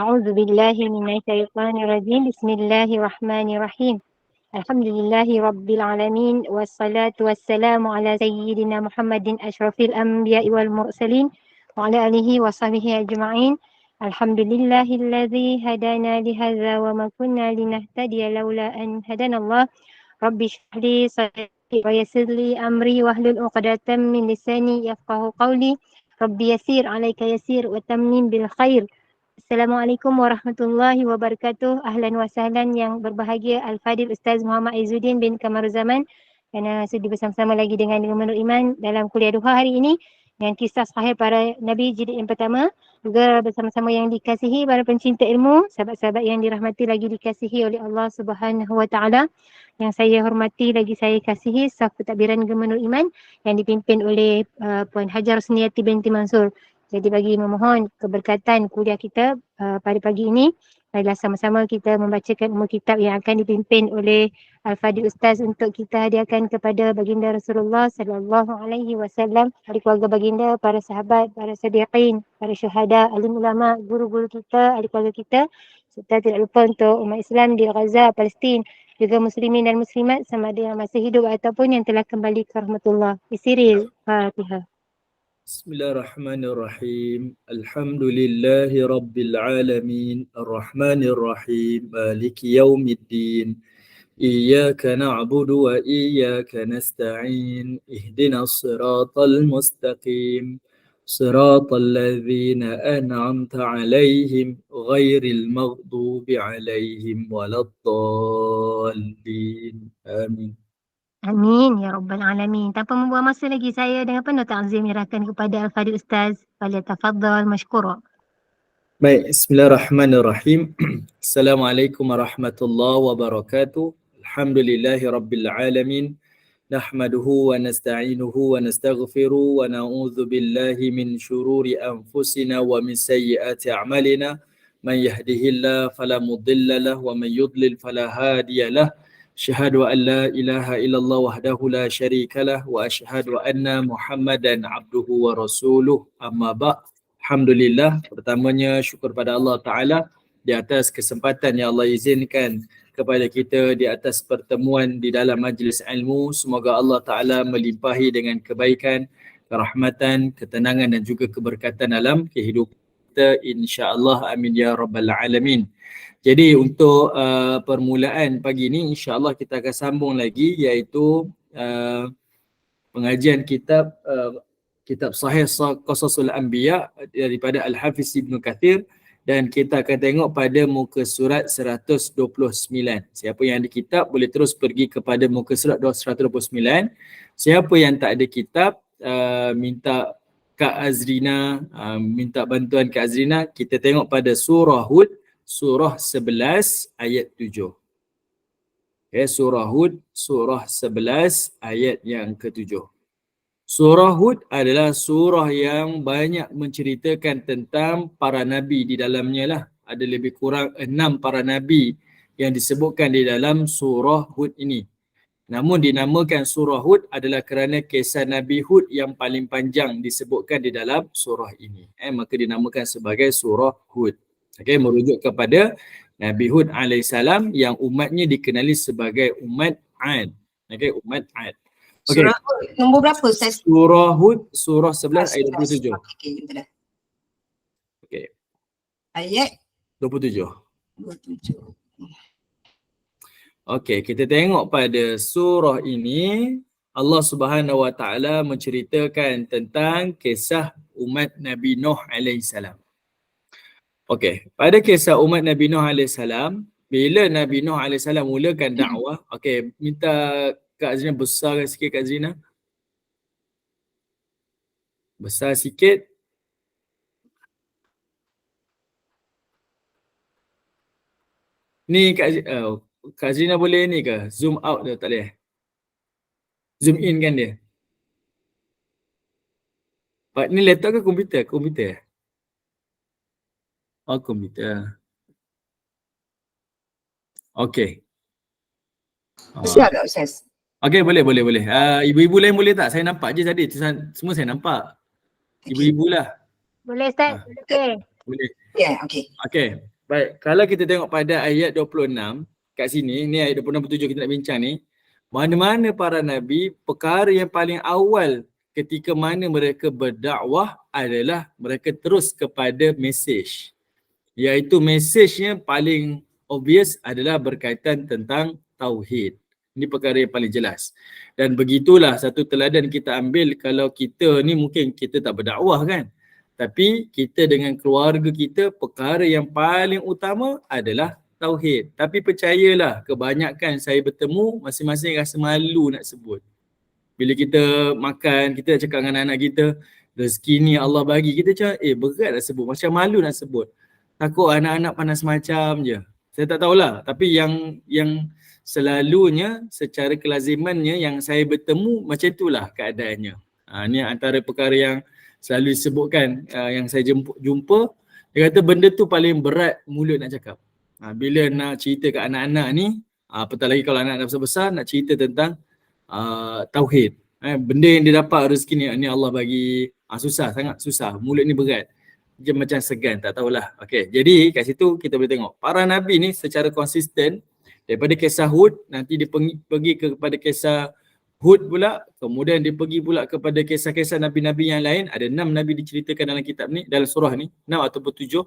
A'udzu billahi minasyaitonir rajim. Bismillahirrahmanirrahim. Alhamdulillahi rabbil alamin wassalatu wassalamu ala sayyidina Muhammadin asyrafil anbiya'i wal mursalin wa ala alihi wa sahbihi ajma'in. Alhamdulillahilladzi hadana li hadza wa ma kunna linahtadiya laula an hadanallah. Rabbi shrah li sadri wa yassir li amri wahlul 'uqdatam min lisani yafqahu qawli. Rabbi yassir 'alaika yassir wa tammim bil khair. Assalamualaikum warahmatullahi wabarakatuh. Ahlan wa sahlan yang berbahagia Al-Fadil Ustaz Muhammad Izzuddin bin Kamaruzaman, kerana sudi bersama-sama lagi dengan Menurut Iman dalam kuliah duha hari ini dengan kisah sahih para Nabi jilid yang pertama, juga bersama-sama yang dikasihi para pencinta ilmu, sahabat-sahabat yang dirahmati lagi dikasihi oleh Allah Subhanahu wa taala, yang saya hormati lagi saya kasihi saf pentadbiran Menurut Iman yang dipimpin oleh Puan Hajar Suniati binti Mansur. Jadi bagi memohon keberkatan kuliah kita pada pagi ini, marilah sama-sama kita membacakan umur kitab yang akan dipimpin oleh Al-Fadil Ustaz untuk kita hadiahkan kepada baginda Rasulullah sallallahu alaihi wasallam, ahli keluarga baginda, para sahabat, para sadiqin, para syuhada, alim ulama, guru-guru kita, ahli keluarga kita, serta tidak lupa untuk umat Islam di Gaza, Palestin, juga muslimin dan muslimat sama ada yang masih hidup ataupun yang telah kembali ke rahmatullah. Bisiril Fatihah. Bismillahirrahmanirrahim. Alhamdulillahi rabbil alamin. Arrahmanirrahim. Maliki yaumiddin. Iyyaka na'budu wa iyyaka nasta'in. Ihdinas siratal mustaqim. Siratal ladzina an'amta 'alaihim ghairil maghdubi 'alaihim waladdallin. Amin. Amin ya rabbal alamin. Tanpa membuang masa lagi, saya dengan penuh takzim menyerahkan kepada Al-Fadil Ustaz. Falyatafaddal mashkura. Baik, bismillahirrahmanirrahim. Assalamualaikum warahmatullahi wabarakatuh. Alhamdulillahi rabbil alamin. Nahmaduhu wa nasta'inuhu wa nastaghfiruh wa na'udzu billahi min syururi anfusina wa min sayyiati a'malina. Man yahdihillahu fala mudilla lahu wa man yudlil fala hadiya lahu. Asyhadu an la ilaha illallah wahdahu la syarika lah wa asyhadu anna Muhammadan abduhu wa rasuluh. Amma ba'. Alhamdulillah, pertamanya syukur pada Allah Ta'ala di atas kesempatan yang Allah izinkan kepada kita di atas pertemuan di dalam majlis ilmu. Semoga Allah Ta'ala melimpahi dengan kebaikan, kerahmatan, ketenangan dan juga keberkatan dalam kehidupan kita, insya-Allah. Amin ya rabbal alamin. Jadi untuk permulaan pagi ini, insya-Allah kita akan sambung lagi, iaitu pengajian kitab Sahih Qasasul Anbiya daripada Al-Hafiz Ibn Kathir, dan kita akan tengok pada muka surat 129. Siapa yang ada kitab boleh terus pergi kepada muka surat 129. Siapa yang tak ada kitab, minta Kak Azrina, minta bantuan Kak Azrina, kita tengok pada surah Hud, surah 11 ayat 7. Okay, surah Hud, surah 11 ayat yang ke-7. Surah Hud adalah surah yang banyak menceritakan tentang para nabi di dalamnya lah. Ada lebih kurang 6 para nabi yang disebutkan di dalam surah Hud ini. Namun dinamakan surah Hud adalah kerana kisah Nabi Hud yang paling panjang disebutkan di dalam surah ini. Maka dinamakan sebagai surah Hud. Okay, merujuk kepada Nabi Hud alaihissalam yang umatnya dikenali sebagai umat Ad. Okay, umat Ad. Okay. Surah Hud nombor berapa Ustaz? Surah Hud, surah 11 ayat 27. Okey, jom dah. Okay. Ayat 27. 27. Okey, kita tengok pada surah ini, Allah Subhanahu Wa Taala menceritakan tentang kisah umat Nabi Nuh alaihissalam. Okey, pada kisah umat Nabi Nuh alaihissalam, bila Nabi Nuh alaihissalam mulakan dakwah, okey, minta Kak Azrina besarkan sikit, Kak Azrina. Besar sikit. Ni Kak Azrina boleh ni ke? Zoom out dia, tak boleh? Zoom in kan dia? Ni laptop ke komputer? Komputer. Oh, komputer. Okey. Siap tak Ustaz? Okey, boleh. Ibu-ibu lain boleh tak? Saya nampak je tadi. Semua saya nampak. Ibu-ibu lah. Boleh Ustaz? Okey. Boleh. Ya, okey. Okey. Baik, kalau kita tengok pada ayat 26 kat sini, ni ayat 26 27 kita nak bincang ni. Mana-mana para nabi, perkara yang paling awal ketika mana mereka berdakwah adalah mereka terus kepada mesej. Iaitu mesejnya paling obvious adalah berkaitan tentang tauhid. Ini perkara yang paling jelas. Dan begitulah satu teladan kita ambil kalau kita ni mungkin kita tak berdakwah kan. Tapi kita dengan keluarga kita, perkara yang paling utama adalah tauhid. Tapi percayalah, kebanyakan saya bertemu masing-masing rasa malu nak sebut. Bila kita makan, kita nak cakap dengan anak kita, rezeki ni Allah bagi. Kita cakap, berat nak sebut, macam malu nak sebut. Takut anak-anak panas macam je. Saya tak tahulah. Tapi yang selalunya secara kelazimannya yang saya bertemu macam itulah keadaannya. Ni antara perkara yang selalu disebutkan yang saya jumpa. Dia kata benda tu paling berat mulut nak cakap. Bila nak cerita kat anak-anak ni, apatah lagi kalau anak-anak besar-besar nak cerita tentang tauhid. Benda yang dia dapat rezeki ni Allah bagi. Susah, sangat susah. Mulut ni berat. Dia macam segan, tak tahulah. Okey, jadi kat situ kita boleh tengok. Para Nabi ni secara konsisten daripada kisah Hud, nanti dia pergi kepada kisah Hud pula, kemudian dia pergi pula kepada kisah-kisah Nabi-Nabi yang lain. Ada 6 Nabi diceritakan dalam kitab ni, dalam surah ni, 6 ataupun 7.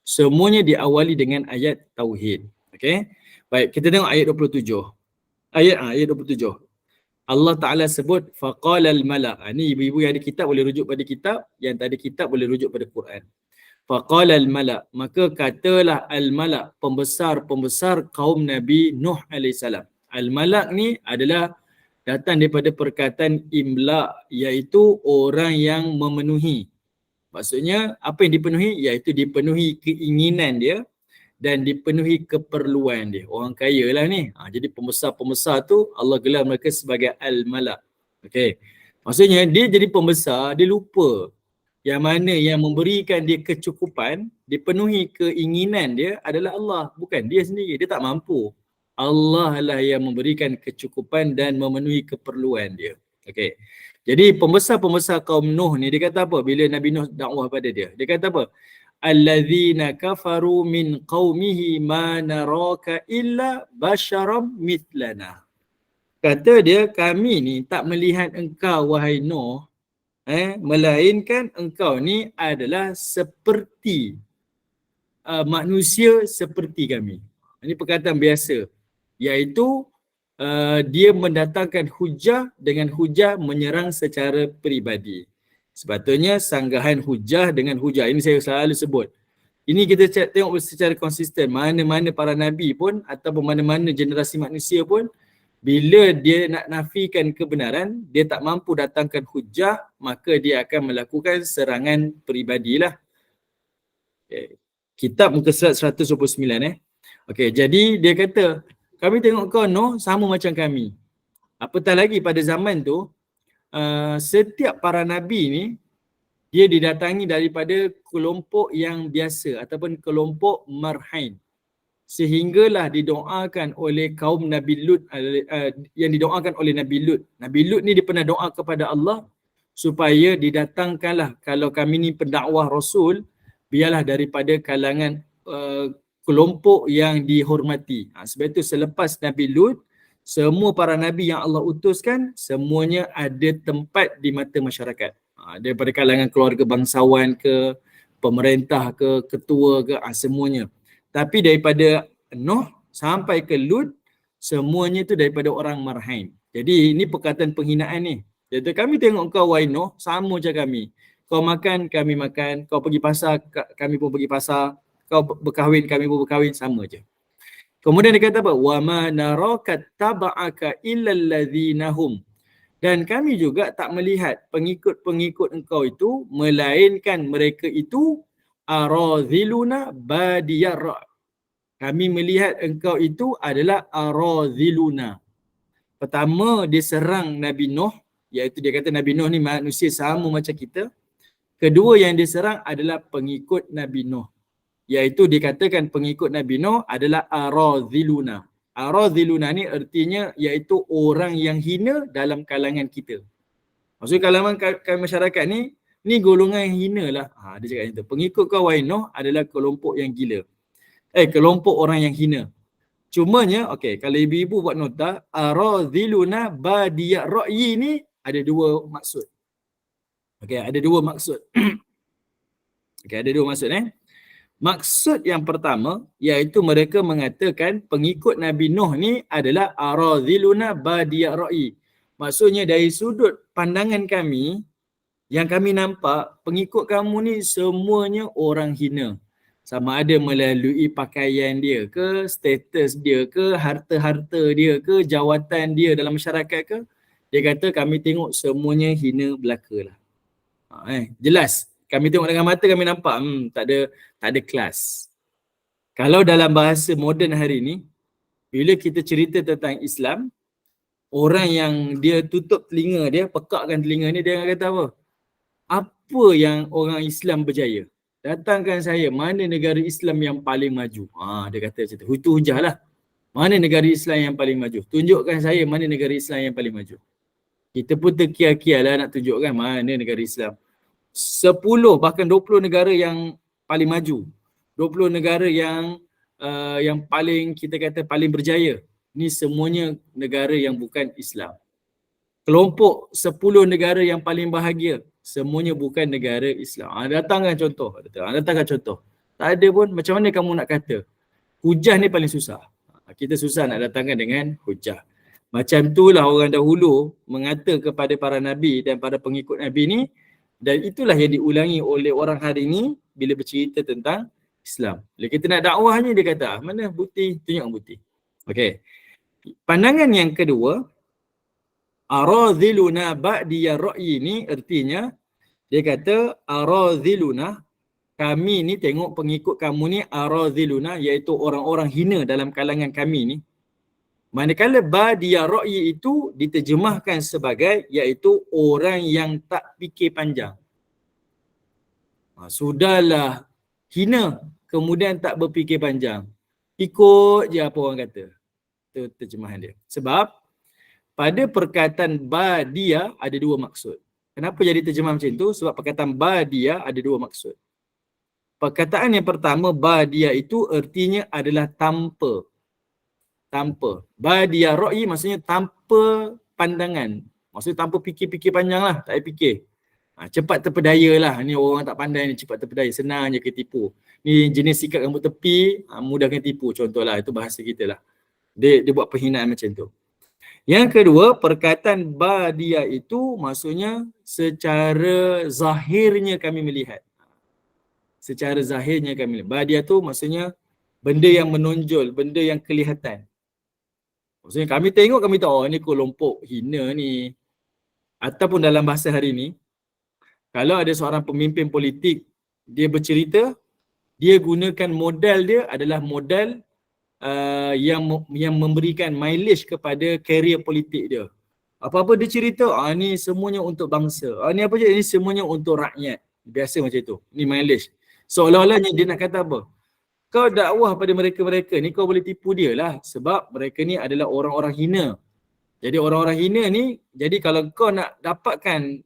Semuanya diawali dengan ayat Tauhid. Okey, baik, kita tengok ayat 27. Ayat 27. Allah Ta'ala sebut faqala al-malak. Ni ibu-ibu yang ada kitab boleh rujuk pada kitab, yang tak ada kitab boleh rujuk pada Quran. Faqala al-malak, maka katalah al-malak, pembesar-pembesar kaum Nabi Nuh AS. Al-malak ni adalah datang daripada perkataan imla, iaitu orang yang memenuhi. Maksudnya apa yang dipenuhi? Iaitu dipenuhi keinginan dia dan dipenuhi keperluan dia. Orang kaya lah ni. Jadi pembesar-pembesar tu Allah gelar mereka sebagai al-malak. Okey. Maksudnya dia jadi pembesar, dia lupa yang mana yang memberikan dia kecukupan, dipenuhi keinginan dia adalah Allah, bukan dia sendiri. Dia tak mampu. Allah lah yang memberikan kecukupan dan memenuhi keperluan dia. Okey. Jadi pembesar-pembesar kaum Nuh ni dia kata apa bila Nabi Nuh dakwah pada dia? Dia kata apa? Allazina kafaru min qaumihi ma naraka illa basharam mithlana. Kata dia, kami ni tak melihat engkau wahai Nuh, melainkan engkau ni adalah seperti manusia seperti kami. Ini perkataan biasa, iaitu dia mendatangkan hujah dengan hujah menyerang secara peribadi. Sepatutnya sanggahan hujah dengan hujah. Ini saya selalu sebut. Ini kita tengok secara konsisten. Mana-mana para nabi pun ataupun mana-mana generasi manusia pun, bila dia nak nafikan kebenaran, dia tak mampu datangkan hujah, maka dia akan melakukan serangan peribadilah. Okay. Kitab muka surat 129. Okey, jadi dia kata, kami tengok kau Nuh sama macam kami. Apatah lagi pada zaman tu, setiap para nabi ni dia didatangi daripada kelompok yang biasa ataupun kelompok marhain, sehinggalah didoakan oleh kaum Nabi Lut, yang didoakan oleh Nabi Lut. Nabi Lut ni dia pernah doa kepada Allah supaya didatangkanlah, kalau kami ni pendakwah Rasul, biarlah daripada kalangan kelompok yang dihormati. Sebab itu selepas Nabi Lut, semua para nabi yang Allah utuskan semuanya ada tempat di mata masyarakat. Daripada kalangan keluarga bangsawan ke, pemerintah ke, ketua ke, semuanya. Tapi daripada Nuh sampai ke Lut, semuanya tu daripada orang marhain. Jadi ini perkataan penghinaan ni. Jadi kami tengok kau wahai Nuh sama macam kami. Kau makan, kami makan. Kau pergi pasar, kami pun pergi pasar. Kau berkahwin, kami pun berkahwin, sama je. Kemudian dia kata apa? Wa ma naraka taba'aka illal ladzina hum. Dan kami juga tak melihat pengikut-pengikut engkau itu melainkan mereka itu araziluna badiyar ra'. Kami melihat engkau itu adalah araziluna. Pertama dia serang Nabi Nuh, iaitu dia kata Nabi Nuh ni manusia sama macam kita. Kedua yang diserang adalah pengikut Nabi Nuh, iaitu dikatakan pengikut Nabi Nuh adalah araziluna. Araziluna ni artinya iaitu orang yang hina dalam kalangan kita. Maksudnya kalangan masyarakat ni Ni golongan yang hina lah. Dia cakap macam tu. Pengikut kau wahai Nuh adalah kelompok yang gila. Kelompok orang yang hina. Cumanya, kalau ibu-ibu buat nota, aradhiluna badiyat ra'yi ni ada dua maksud. Ada dua maksud. Ada dua maksud Maksud yang pertama iaitu mereka mengatakan pengikut Nabi Nuh ni adalah aradhiluna badiyat ra'yi. Maksudnya dari sudut pandangan kami, yang kami nampak pengikut kamu ni semuanya orang hina. Sama ada melalui pakaian dia ke, status dia ke, harta-harta dia ke, jawatan dia dalam masyarakat ke. Dia kata kami tengok semuanya hina belaka lah. Jelas. Kami tengok dengan mata kami nampak tak ada kelas. Kalau dalam bahasa moden hari ni, bila kita cerita tentang Islam, orang yang dia tutup telinga dia, pekakkan telinga ni, dia akan kata apa? Apa yang orang Islam berjaya? Datangkan saya mana negara Islam yang paling maju. Dia kata macam tu. Itu hujah lah. Mana negara Islam yang paling maju? Tunjukkan saya mana negara Islam yang paling maju. Kita pun terkia-kia lah nak tunjukkan mana negara Islam. 10 bahkan 20 negara yang paling maju. 20 negara yang paling kita kata paling berjaya. Ni semuanya negara yang bukan Islam. Kelompok 10 negara yang paling bahagia, semuanya bukan negara Islam. Datangkan contoh. Datangkan contoh. Tak ada pun, macam mana kamu nak kata? Hujah ni paling susah. Kita susah nak datangkan dengan hujah. Macam itulah orang dahulu mengata kepada para Nabi dan para pengikut Nabi ni, dan itulah yang diulangi oleh orang hari ni bila bercerita tentang Islam. Bila kita nak dakwahnya dia kata, mana bukti? Tunjuk bukti. Pandangan yang kedua, aradhiluna ba'diya ra'yi ni artinya dia kata aradhiluna, kami ni tengok pengikut kamu ni aradhiluna iaitu orang-orang hina dalam kalangan kami ni. Manakala ba'diya ra'yi itu diterjemahkan sebagai iaitu orang yang tak fikir panjang. Sudahlah hina kemudian tak berfikir panjang. Ikut je apa orang kata. Itu terjemahan dia. Sebab pada perkataan badia ada dua maksud. Kenapa jadi terjemah macam itu? Sebab perkataan badia ada dua maksud. Perkataan yang pertama badia itu artinya adalah tanpa. Badia ra'yi maksudnya tanpa pandangan. Maksudnya tanpa fikir-fikir panjang lah. Tak payah fikir. Cepat terpedaya lah. Ni orang tak pandai ni cepat terpedaya. Senang je ke tipu. Ni jenis sikat rambut tepi, mudah kena tipu. Contohlah, itu bahasa kita lah. Dia buat penghinaan macam tu. Yang kedua, perkataan badia itu maksudnya secara zahirnya kami melihat. Secara zahirnya kami melihat. Badia tu maksudnya benda yang menonjol, benda yang kelihatan. Maksudnya kami tengok, kami tahu ni kelompok hina ni. Ataupun dalam bahasa hari ni, kalau ada seorang pemimpin politik, dia bercerita, dia gunakan modal dia adalah modal yang memberikan mileage kepada karier politik dia. Apa-apa dia cerita, ni semuanya untuk bangsa. Ni apa je, ni semuanya untuk rakyat. Biasa macam tu. Ni mileage. Seolah-olahnya dia nak kata apa? Kau dakwah pada mereka-mereka ni, kau boleh tipu dia lah. Sebab mereka ni adalah orang-orang hina. Jadi orang-orang hina ni, jadi kalau kau nak dapatkan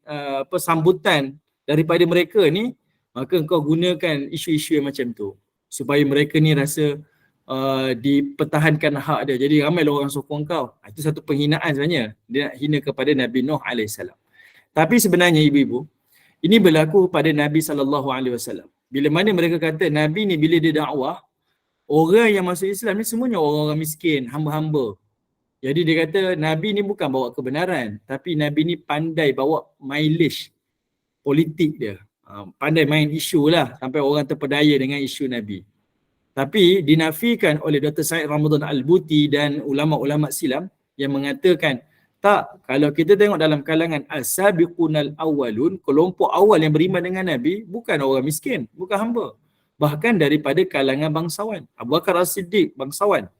sambutan daripada mereka ni, maka kau gunakan isu-isu yang macam tu. Supaya mereka ni rasa dipertahankan hak dia. Jadi ramai orang sokong kau. Itu satu penghinaan sebenarnya. Dia nak hina kepada Nabi Nuh AS. Tapi sebenarnya ibu-ibu, ini berlaku pada Nabi SAW. Bila mana mereka kata Nabi ni bila dia dakwah, orang yang masuk Islam ni semuanya orang-orang miskin, hamba-hamba. Jadi dia kata Nabi ni bukan bawa kebenaran, tapi Nabi ni pandai bawa mileage politik dia. Pandai main isu lah sampai orang terpedaya dengan isu Nabi. Tapi dinafikan oleh Dr. Said Ramadan Al-Buti dan ulama-ulama silam yang mengatakan tak, kalau kita tengok dalam kalangan as-sabiqunal awwalun, kelompok awal yang beriman dengan Nabi bukan orang miskin, bukan hamba. Bahkan daripada kalangan bangsawan. Abu Bakar As-Siddiq bangsawan.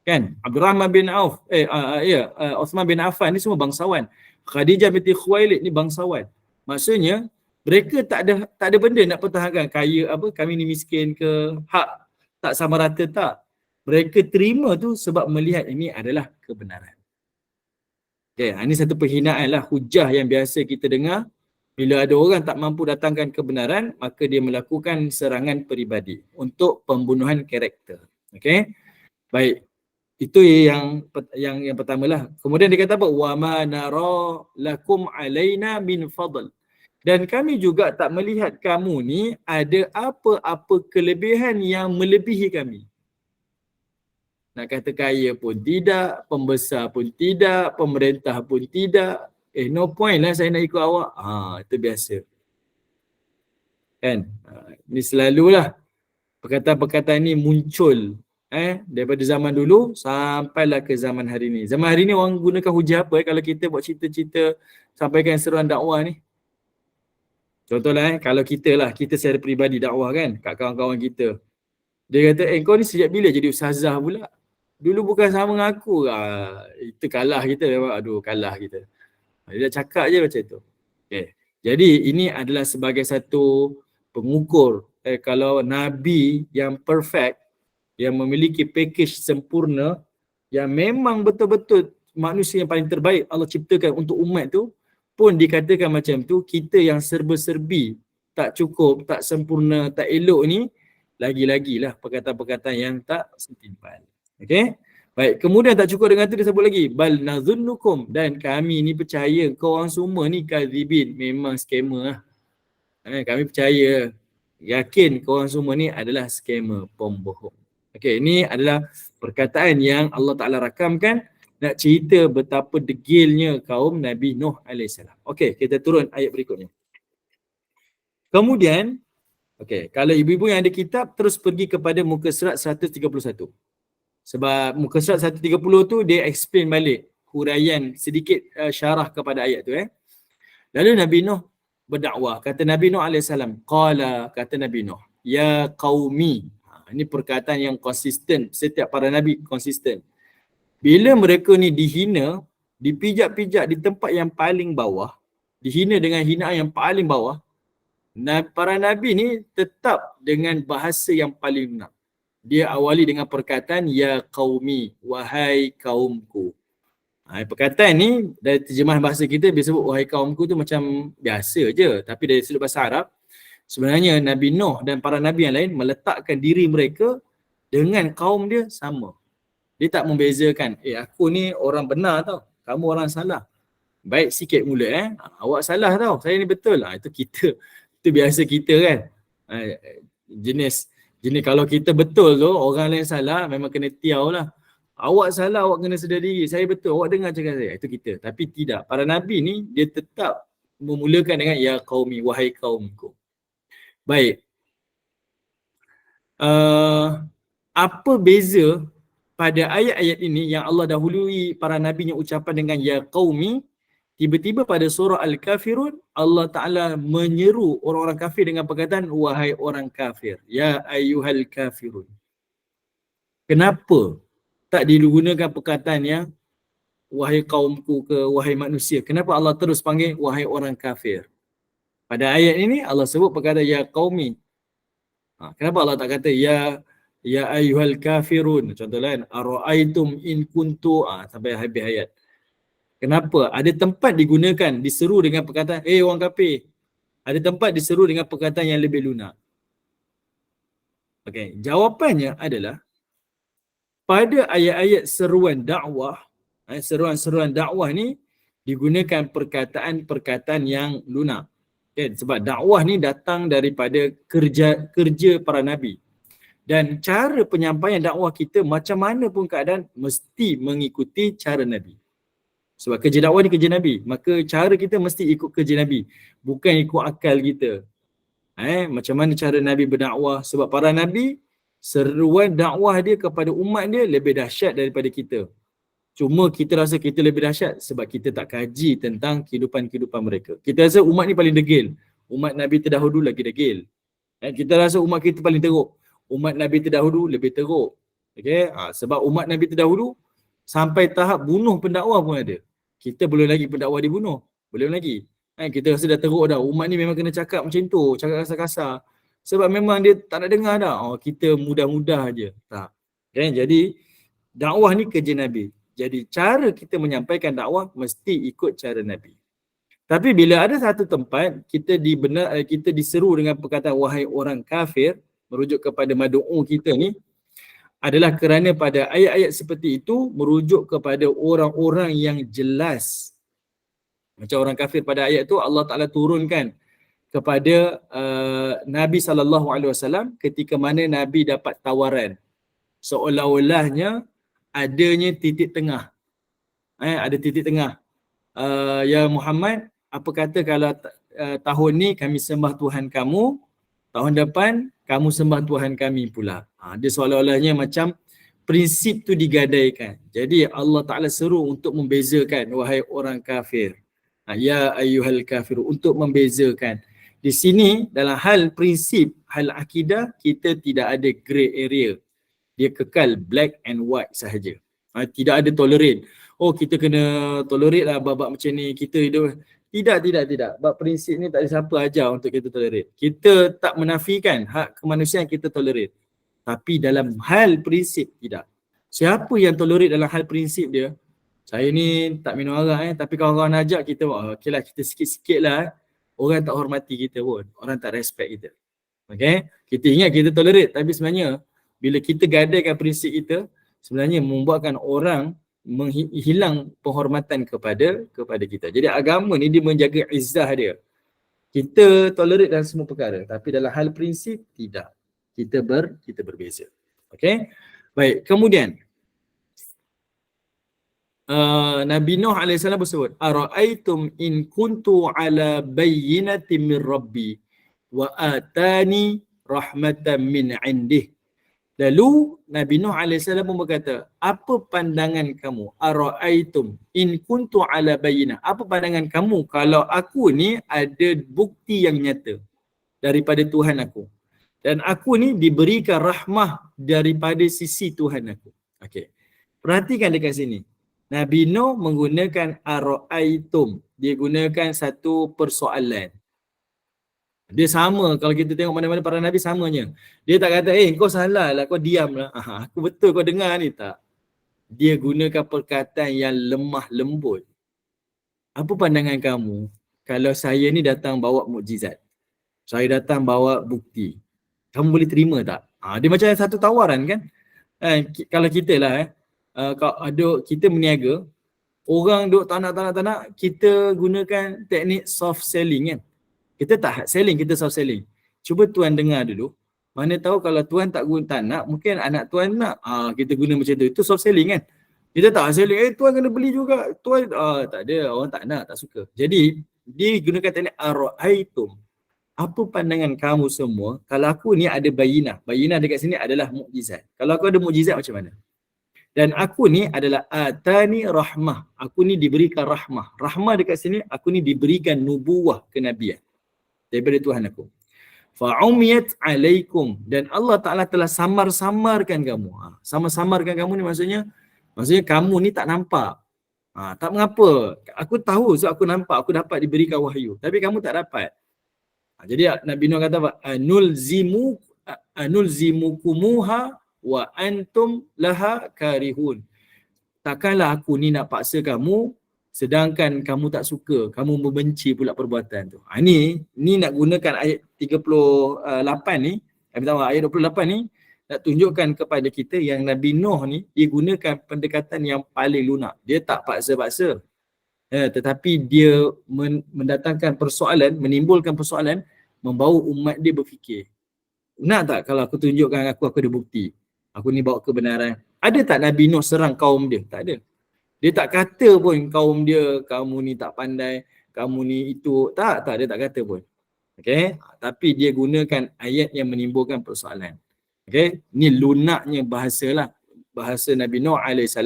Kan? Abdurrahman bin Auf, Uthman bin Affan ni semua bangsawan. Khadijah binti Khuwailid ni bangsawan. Maksudnya mereka tak ada benda nak pertahankan kaya kami ni miskin ke, hak tak sama rata, tak. Mereka terima tu sebab melihat ini adalah kebenaran. Ini satu penghinaan lah, hujah yang biasa kita dengar Bila ada orang tak mampu datangkan kebenaran, maka dia melakukan serangan peribadi untuk pembunuhan karakter. Okey. Baik. Itu yang pertamalah. Kemudian dia kata apa? Wa ma nara lakum alaina min fadl. Dan kami juga tak melihat kamu ni ada apa-apa kelebihan yang melebihi kami. Nak kata kaya pun tidak, pembesar pun tidak, pemerintah pun tidak. No point lah saya nak ikut awak. Itu biasa. Kan? Ni selalulah perkataan-perkataan ni muncul daripada zaman dulu sampailah ke zaman hari ni. Zaman hari ni orang gunakan hujah apa kalau kita buat cerita-cerita sampaikan seruan dakwah ni. Contohlah kalau kita secara peribadi dakwah kan kat kawan-kawan kita. Dia kata, kau ni sejak bila jadi ustazah pula? Dulu bukan sama dengan aku. Itu kalah kita. Aduh, kalah kita. Dia dah cakap je macam tu. Okay. Jadi ini adalah sebagai satu pengukur. Kalau Nabi yang perfect, yang memiliki package sempurna, yang memang betul-betul manusia yang paling terbaik Allah ciptakan untuk umat tu, pun dikatakan macam tu, kita yang serba-serbi, tak cukup, tak sempurna, tak elok ni, lagi-lagilah perkataan-perkataan yang tak setimpal. Okey? Baik, kemudian tak cukup dengan tu dia sebut lagi, bal nazunnukum, dan kami ni percaya kau orang semua ni kadzibin, memang scammer lah. Kami percaya, yakin kau orang semua ni adalah scammer, pembohong. Okey, ini adalah perkataan yang Allah Ta'ala rakamkan nak cerita betapa degilnya kaum Nabi Nuh AS. Okey, kita turun ayat berikutnya. Kemudian, okey, kalau ibu-ibu yang ada kitab terus pergi kepada muka surat 131. Sebab muka surat 130 tu dia explain balik huraian sedikit syarah kepada ayat tu. Lalu Nabi Nuh berdakwah. Kata Nabi Nuh AS, qala, kata Nabi Nuh, ya qaumi. Ini perkataan yang konsisten. Setiap para Nabi konsisten. Bila mereka ni dihina, dipijak-pijak di tempat yang paling bawah, dihina dengan hinaan yang paling bawah, para Nabi ni tetap dengan bahasa yang paling lunak. Dia awali dengan perkataan ya qaumi, wahai kaumku. Perkataan ni dari terjemahan bahasa kita biasa sebut wahai kaumku tu macam biasa je, tapi dari sudut bahasa Arab sebenarnya Nabi Nuh dan para Nabi yang lain meletakkan diri mereka dengan kaum dia sama. Dia tak membezakan, aku ni orang benar tau, kamu orang salah. Baik sikit mulut awak salah tau, saya ni betul. Itu kita, itu biasa kita kan. Jenis kalau kita betul tu, orang lain salah, memang kena tiau lah. Awak salah, awak kena sedar diri. Saya betul, awak dengar cakap saya. Itu kita. Tapi tidak. Para Nabi ni, dia tetap memulakan dengan ya qaumi, wahai kaumku. Baik. Apa beza pada ayat-ayat ini yang Allah dahului para Nabi yang ucapan dengan ya qaumi, tiba-tiba pada surah Al-Kafirun, Allah Ta'ala menyeru orang-orang kafir dengan perkataan wahai orang kafir, ya ayyuhal kafirun. Kenapa tak digunakan perkataan yang wahai kaumku ke wahai manusia? Kenapa Allah terus panggil wahai orang kafir? Pada ayat ini Allah sebut perkataan ya qaumi. Kenapa Allah tak kata ya ayyuhal kafirun? Contohnya ara'aitum in kuntu sampai habis ayat. Kenapa? Ada tempat digunakan, diseru dengan perkataan orang kafir. Ada tempat diseru dengan perkataan yang lebih lunak. Okey, jawapannya adalah pada ayat-ayat seruan dakwah, seruan-seruan dakwah ni digunakan perkataan-perkataan yang lunak. Okay, sebab dakwah ni datang daripada kerja para nabi. Dan cara penyampaian dakwah kita macam mana pun keadaan mesti mengikuti cara Nabi. Sebab kerja dakwah ni kerja Nabi. Maka cara kita mesti ikut kerja Nabi. Bukan ikut akal kita. Macam mana cara Nabi berdakwah. Sebab para Nabi, seruan dakwah dia kepada umat dia lebih dahsyat daripada kita. Cuma kita rasa kita lebih dahsyat sebab kita tak kaji tentang kehidupan-kehidupan mereka. Kita rasa umat ni paling degil. Umat Nabi terdahulu lagi degil. Kita rasa umat kita paling teruk. Umat Nabi terdahulu lebih teruk. Okay? Sebab umat Nabi terdahulu sampai tahap bunuh pendakwa pun ada. Kita belum lagi pendakwa dibunuh. Belum lagi. Kita rasa dah teruk dah. Umat ni memang kena cakap macam tu. Cakap kasar-kasar. Sebab memang dia tak nak dengar dah. Kita mudah-mudah je. Tak. Okay? Jadi dakwah ni kerja Nabi. Jadi cara kita menyampaikan dakwah mesti ikut cara Nabi. Tapi bila ada satu tempat kita diseru dengan perkataan wahai orang kafir, merujuk kepada madu'u kita ni, adalah kerana pada ayat-ayat seperti itu merujuk kepada orang-orang yang jelas. Macam orang kafir pada ayat tu Allah Ta'ala turunkan kepada Nabi SAW ketika mana Nabi dapat tawaran. Seolah-olahnya adanya titik tengah. Ada titik tengah. Ya Muhammad, apa kata kalau tahun ni kami sembah Tuhan kamu, tahun depan kamu sembah Tuhan kami pula. Dia seolah-olahnya macam prinsip tu digadaikan. Jadi Allah Ta'ala seru untuk membezakan, wahai orang kafir. Ya ayyuhal kafir, untuk membezakan. Di sini dalam hal prinsip, hal akidah, kita tidak ada grey area. Dia kekal black and white sahaja. Tidak ada tolerate. Oh, kita kena tolerate lah bab macam ni. Kita hidup. Tidak. Bab prinsip ni tak ada siapa ajar untuk kita tolerate. Kita tak menafikan hak kemanusiaan kita tolerate. Tapi dalam hal prinsip tidak. Siapa yang tolerate dalam hal prinsip dia? Saya ni tak minum arak tapi kawan-kawan ajak kita, okey lah, kita sikit-sikit lah. Orang tak hormati kita pun. Orang tak respect kita. Okay? Kita ingat kita tolerate. Tapi sebenarnya bila kita gadaikan prinsip kita, sebenarnya membuatkan orang menghilang penghormatan kepada kita. Jadi agama ni dia menjaga izzah dia. Kita tolerate dalam semua perkara, tapi dalam hal prinsip tidak. Kita berbeza. Okey? Baik, kemudian Nabi Nuh AS bersebut, ara'aitum in kuntu ala bayyinatin min rabbi wa atani rahmatan min indih. Lalu Nabi Nuh AS pun berkata, apa pandangan kamu? Ara'aitum in kuntu ala bayyinah. Apa pandangan kamu kalau aku ni ada bukti yang nyata daripada Tuhan aku. Dan aku ni diberikan rahmah daripada sisi Tuhan aku. Okey. Perhatikan dekat sini. Nabi Nuh menggunakan ara'aitum. Dia gunakan satu persoalan. Dia sama, kalau kita tengok mana-mana para Nabi samanya. Dia tak kata, kau salah lah, kau diam lah. Aku betul kau dengar ni, tak. Dia gunakan perkataan yang lemah lembut. Apa pandangan kamu kalau saya ni datang bawa mukjizat? Saya datang bawa bukti. Kamu boleh terima tak? Dia macam satu tawaran kan? Kalau kita lah, kalau kita berniaga, orang duk tak nak, kita gunakan teknik soft selling kan? Kita tak hard selling, kita soft selling. Cuba tuan dengar dulu. Mana tahu kalau tuan tak nak, mungkin anak tuan nak. Kita guna macam tu. Itu soft selling kan? Kita tak hard selling. Tuan kena beli juga. Tuan, tak ada. Orang tak nak, tak suka. Jadi, dia gunakan teknik ara'aitum. Apa pandangan kamu semua kalau aku ni ada bayinah. Bayinah dekat sini adalah mukjizat. Kalau aku ada mukjizat macam mana? Dan aku ni adalah atani rahmah. Aku ni diberikan rahmah. Rahmah dekat sini, aku ni diberikan nubuwah kenabian daripada Tuhan aku. Fa'umiyat alaikum. Dan Allah Ta'ala telah samar-samarkan kamu. Samar-samarkan kamu ni maksudnya kamu ni tak nampak. Tak mengapa. Aku tahu sebab aku nampak, aku dapat diberikan wahyu. Tapi kamu tak dapat. Jadi Nabi Nuh kata apa? Anulzimukumuha wa antum laha karihun. Takkanlah aku ni nak paksa kamu sedangkan kamu tak suka, kamu membenci pula perbuatan tu. Ni nak gunakan ayat 38 ni, ayat 28 ni nak tunjukkan kepada kita yang Nabi Nuh ni dia gunakan pendekatan yang paling lunak. Dia tak paksa-paksa. Tetapi dia mendatangkan persoalan, menimbulkan persoalan, membawa umat dia berfikir. Nak tak kalau aku tunjukkan aku ada bukti. Aku ni bawa kebenaran. Ada tak Nabi Nuh serang kaum dia? Tak ada. Dia tak kata pun kaum dia, kamu ni tak pandai, kamu ni itu. Tak, dia tak kata pun. Okay? Tapi dia gunakan ayat yang menimbulkan persoalan. Okay? Ni lunaknya bahasalah. Bahasa Nabi Nuh AS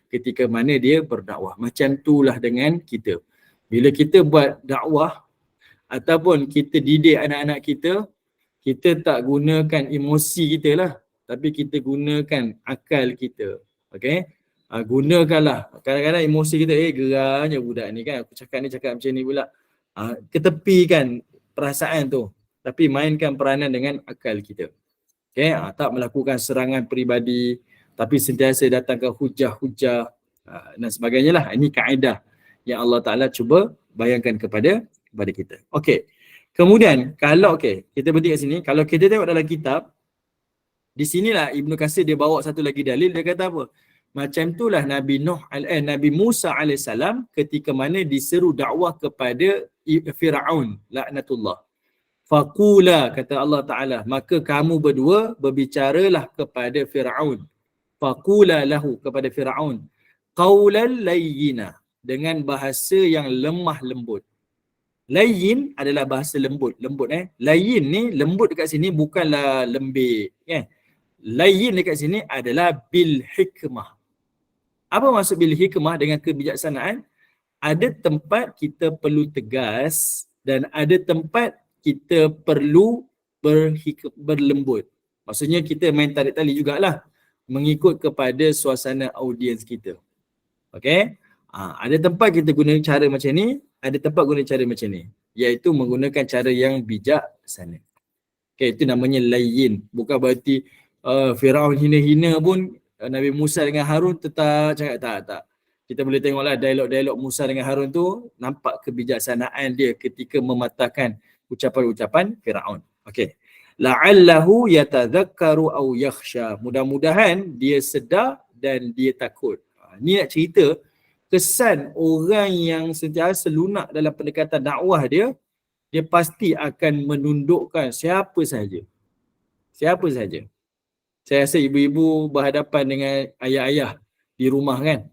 ketika mana dia berdakwah. Macam itulah dengan kita. Bila kita buat dakwah ataupun kita didik anak-anak kita, kita tak gunakan emosi kita lah. Tapi kita gunakan akal kita. Okay? Gunakanlah. Kadang-kadang emosi kita, geranya budak ni kan. Aku cakap macam ni pula. Ketepikan perasaan tu. Tapi mainkan peranan dengan akal kita. Okay? Tak melakukan serangan peribadi. Tapi sentiasa datangkan hujah-hujah dan sebagainya lah. Ini kaedah yang Allah Ta'ala cuba bayangkan kepada kita. Okey. Kemudian kalau kita berhenti kat sini, kalau kita tengok dalam kitab, di sinilah Ibnu Katsir dia bawa satu lagi dalil, dia kata apa? Macam itulah Nabi Musa alaihissalam ketika mana diseru dakwah kepada Firaun laknatullah. Faqula, kata Allah Ta'ala, maka kamu berdua berbicaralah kepada Firaun. Faqula lahu, kepada Firaun, qaulan layyina, dengan bahasa yang lemah lembut. Layyin adalah bahasa lembut. Layyin ni lembut dekat sini bukanlah lembik, kan? Layyin dekat sini adalah bil hikmah. Apa maksud bil hikmah? Dengan kebijaksanaan. Ada tempat kita perlu tegas dan ada tempat kita perlu berlembut. Maksudnya kita main tarik tali jugalah, mengikut kepada suasana audiens kita. Okey? Ada tempat kita guna cara macam ni, ada tempat guna cara macam ni, iaitu menggunakan cara yang bijaksana. Okey, itu namanya layyin. Bukan berarti Firaun hina-hina pun Nabi Musa dengan Harun tetap cakap tak. Kita boleh tengoklah dialog-dialog Musa dengan Harun tu, nampak kebijaksanaan dia ketika mematahkan ucapan-ucapan Firaun. Okey. La'allahu yatadzakkaru aw yakhsha. Mudah-mudahan dia sedar dan dia takut. Ni nak cerita kesan orang yang sentiasa lunak dalam pendekatan dakwah dia pasti akan menundukkan siapa saja. Saya rasa ibu-ibu berhadapan dengan ayah-ayah di rumah kan.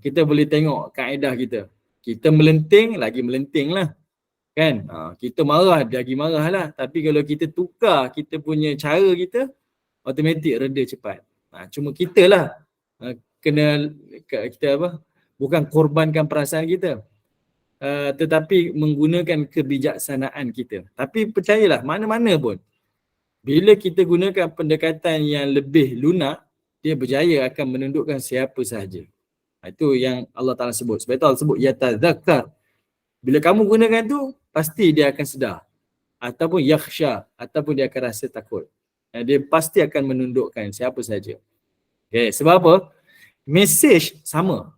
Kita boleh tengok kaedah kita. Kita melenting, lagi melenting lah. Kan? Kita marah, lagi marah lah. Tapi kalau kita tukar kita punya cara kita, automatik reda cepat. Cuma kita lah bukan korbankan perasaan kita. Tetapi menggunakan kebijaksanaan kita. Tapi percayalah, mana-mana pun, bila kita gunakan pendekatan yang lebih lunak, dia berjaya akan menundukkan siapa sahaja. Itu yang Allah Ta'ala sebut. Sebab itu Allah sebut yatadzakkar. Bila kamu gunakan tu, pasti dia akan sedar. Ataupun yakhsha, ataupun dia akan rasa takut. Dia pasti akan menundukkan siapa sahaja. Okay, sebab apa? Mesej sama.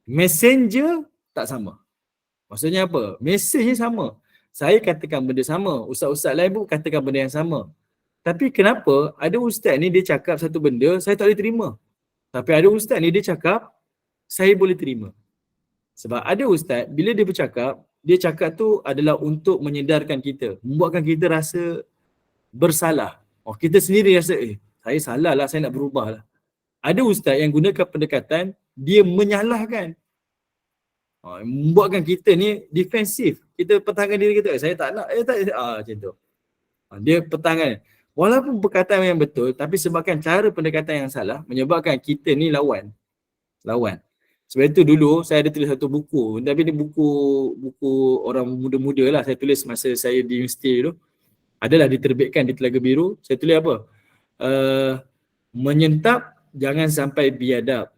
Messenger tak sama. Maksudnya apa? Mesejnya sama. Saya katakan benda sama. Ustaz-ustaz lain pun katakan benda yang sama. Tapi kenapa ada ustaz ni dia cakap satu benda, saya tak boleh terima. Tapi ada ustaz ni dia cakap, saya boleh terima. Sebab ada ustaz, bila dia bercakap, dia cakap tu adalah untuk menyedarkan kita. Membuatkan kita rasa bersalah. Kita sendiri rasa, saya salah lah, saya nak berubah lah. Ada ustaz yang gunakan pendekatan, dia menyalahkan. Membuatkan kita ni defensif. Kita pertahankan diri kita, saya tak nak, macam tu. Dia pertahankan. Walaupun perkataan yang betul, tapi sebabkan cara pendekatan yang salah, menyebabkan kita ni lawan. Sebab itu dulu saya ada tulis satu buku, tapi ni buku orang muda-muda lah. Saya tulis masa saya di universiti dulu. Adalah diterbitkan di Telaga Biru. Saya tulis apa? Menyentap, jangan sampai biadab.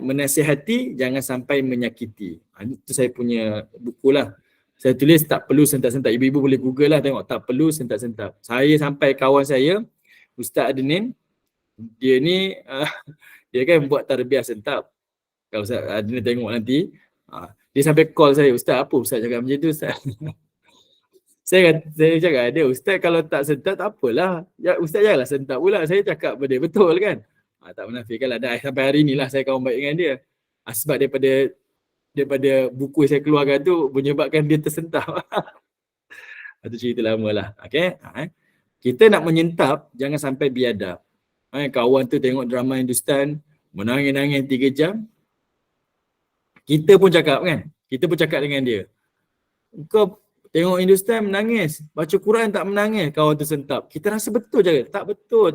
Menasihati, jangan sampai menyakiti. Itu saya punya buku lah. Saya tulis tak perlu sentak-sentak. Ibu-ibu boleh google lah tengok, tak perlu sentak-sentak. Saya sampai kawan saya, Ustaz Adnin, dia ni dia kan buat tarbiyah sentak. Kalau Ustaz Adnin tengok nanti, dia sampai call saya, Ustaz apa Ustaz cakap macam tu Ustaz? saya cakap dia, Ustaz kalau tak sentak tak apalah. Ustaz janganlah sentak pula. Saya cakap benda betul kan. Tak menafikan lah. Dah sampai hari ni lah saya kawan baik dengan dia. Sebab daripada buku yang saya keluarkan tu menyebabkan dia tersentak. Itu cerita lama lah. Okay? Kita nak menyentap, jangan sampai biadab. Kawan tu tengok drama Hindustan, menangis-nangis 3 jam. Kita pun cakap kan? Kita pun cakap dengan dia. Kau tengok Hindustan menangis, baca Quran tak menangis, kawan tu sentap. Kita rasa betul je. Tak betul.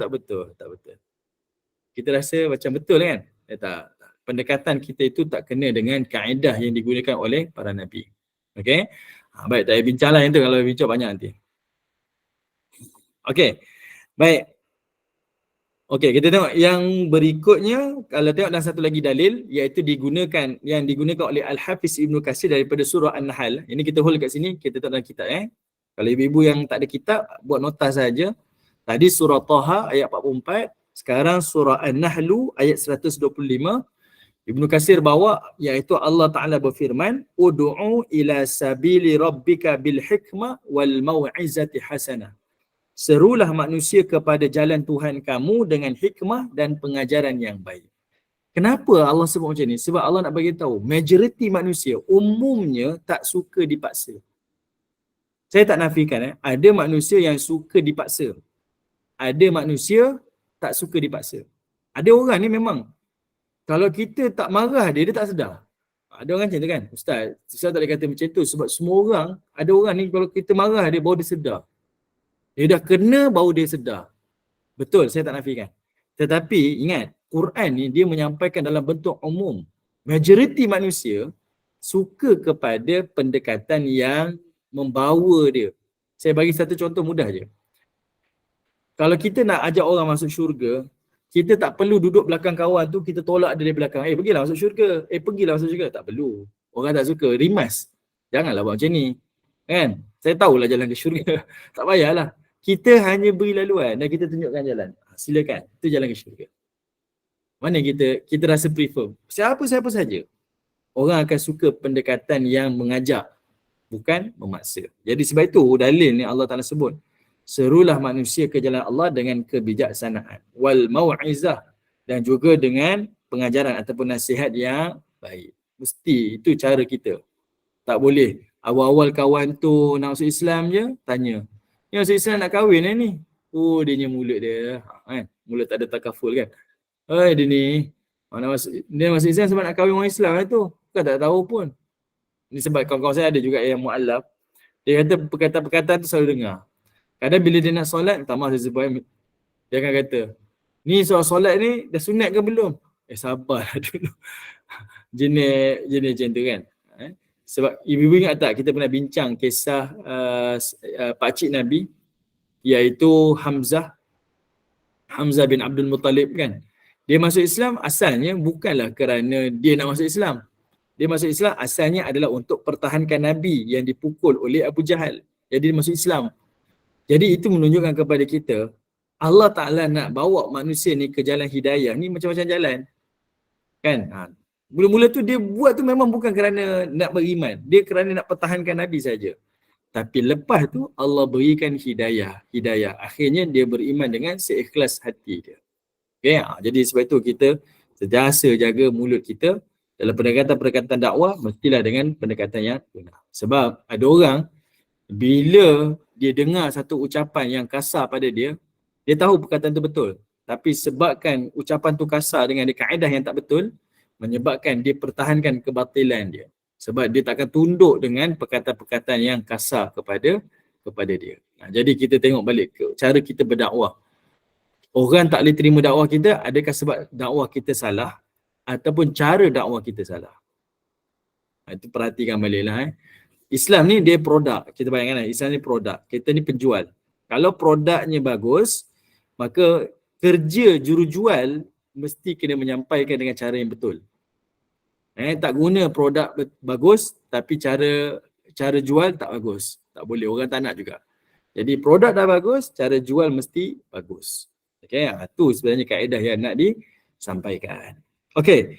Kita rasa macam betul kan? Tak. Pendekatan kita itu tak kena dengan kaedah yang digunakan oleh para Nabi. Okay? Baik, tak payah bincang lah yang tu. Kalau bincang banyak nanti. Okay. Baik. Okay, kita tengok yang berikutnya. Kalau tengok dalam satu lagi dalil, iaitu digunakan oleh Al-Hafiz Ibnu Katsir daripada surah An-Nahl. Ini kita hold kat sini, kita tengok dalam kitab. Kalau ibu-ibu yang tak ada kitab, buat nota saja. Tadi surah Taha ayat 44. Sekarang surah An-Nahl ayat 125. Ibnu Katsir bawa iaitu Allah Ta'ala berfirman, Udu'u ila sabili rabbika bil hikmah wal mau'izati hasanah. Serulah manusia kepada jalan Tuhan kamu dengan hikmah dan pengajaran yang baik. Kenapa Allah sebut macam ni? Sebab Allah nak bagi tahu, majoriti manusia umumnya tak suka dipaksa. Saya tak nafikan, ada manusia yang suka dipaksa. Ada manusia tak suka dipaksa. Ada orang ni memang kalau kita tak marah dia tak sedar. Ada orang macam tu kan? Ustaz tak boleh kata macam tu sebab semua orang, ada orang ni kalau kita marah dia baru dia sedar. Dia dah kena baru dia sedar. Betul, saya tak nafikan. Tetapi ingat, Quran ni dia menyampaikan dalam bentuk umum. Majoriti manusia suka kepada pendekatan yang membawa dia. Saya bagi satu contoh mudah je. Kalau kita nak ajak orang masuk syurga, kita tak perlu duduk belakang kawan tu, kita tolak dia dari belakang. Pergilah masuk syurga. Pergilah masuk syurga. Tak perlu. Orang tak suka. Rimas. Janganlah buat macam ni. Kan? Saya tahulah jalan ke syurga. Tak payahlah. Kita hanya beri laluan dan kita tunjukkan jalan. Silakan. Itu jalan ke syurga. Mana kita rasa prefer. Siapa-siapa saja. Orang akan suka pendekatan yang mengajak. Bukan memaksa. Jadi sebab itu dalil ni Allah Ta'ala sebut. Serulah manusia ke jalan Allah dengan kebijaksanaan. Wal mau'izah. Dan juga dengan pengajaran ataupun nasihat yang baik. Mesti itu cara kita. Tak boleh. Awal-awal kawan tu nak masuk Islam je, tanya. Ni masuk Islam nak kahwin ni? Oh, dia ni mulut dia. Kan? Mulut tak ada takaful kan? Dia ni. Dia masuk Islam sebab nak kahwin orang Islam tu. Bukan tak tahu pun. Ni sebab kawan-kawan saya ada juga yang mu'alaf. Dia kata perkataan-perkataan tu selalu dengar. Kadang bila dia nak solat, tak mahu saya sebut. Dia akan kata, ni solat ni dah sunat ke belum? Sabarlah dulu. Jenis macam tu kan. Sebab ibu-ibu ingat tak kita pernah bincang kisah pakcik Nabi iaitu Hamzah bin Abdul Muttalib kan. Dia masuk Islam asalnya bukanlah kerana dia nak masuk Islam. Dia masuk Islam asalnya adalah untuk pertahankan Nabi yang dipukul oleh Abu Jahal. Jadi dia masuk Islam. Jadi itu menunjukkan kepada kita Allah Ta'ala nak bawa manusia ni ke jalan hidayah ni macam-macam jalan. Kan? Mula-mula tu dia buat tu memang bukan kerana nak beriman. Dia kerana nak pertahankan Nabi saja. Tapi lepas tu Allah berikan hidayah. Akhirnya dia beriman dengan seikhlas hati dia. Okay? Jadi sebab itu kita sentiasa jaga mulut kita. Dalam pendekatan-pendekatan dakwah mestilah dengan pendekatan yang benar. Sebab ada orang bila dia dengar satu ucapan yang kasar pada dia, dia tahu perkataan tu betul. Tapi sebabkan ucapan tu kasar dengan kaedah yang tak betul, menyebabkan dia pertahankan kebatilan dia. Sebab dia tak akan tunduk dengan perkataan-perkataan yang kasar kepada dia. Jadi kita tengok balik ke cara kita berdakwah. Orang tak boleh terima dakwah kita, adakah sebab dakwah kita salah ataupun cara dakwah kita salah? Itu perhatikan baliklah. Islam ni dia produk. Kita bayangkan Islam ni produk. Kita ni penjual. Kalau produknya bagus, maka kerja jurujual mesti kena menyampaikan dengan cara yang betul. Tak guna produk bagus tapi cara jual tak bagus. Tak boleh, orang tak nak juga. Jadi produk dah bagus, cara jual mesti bagus. Okey, itu sebenarnya kaedah yang nak disampaikan. Okey.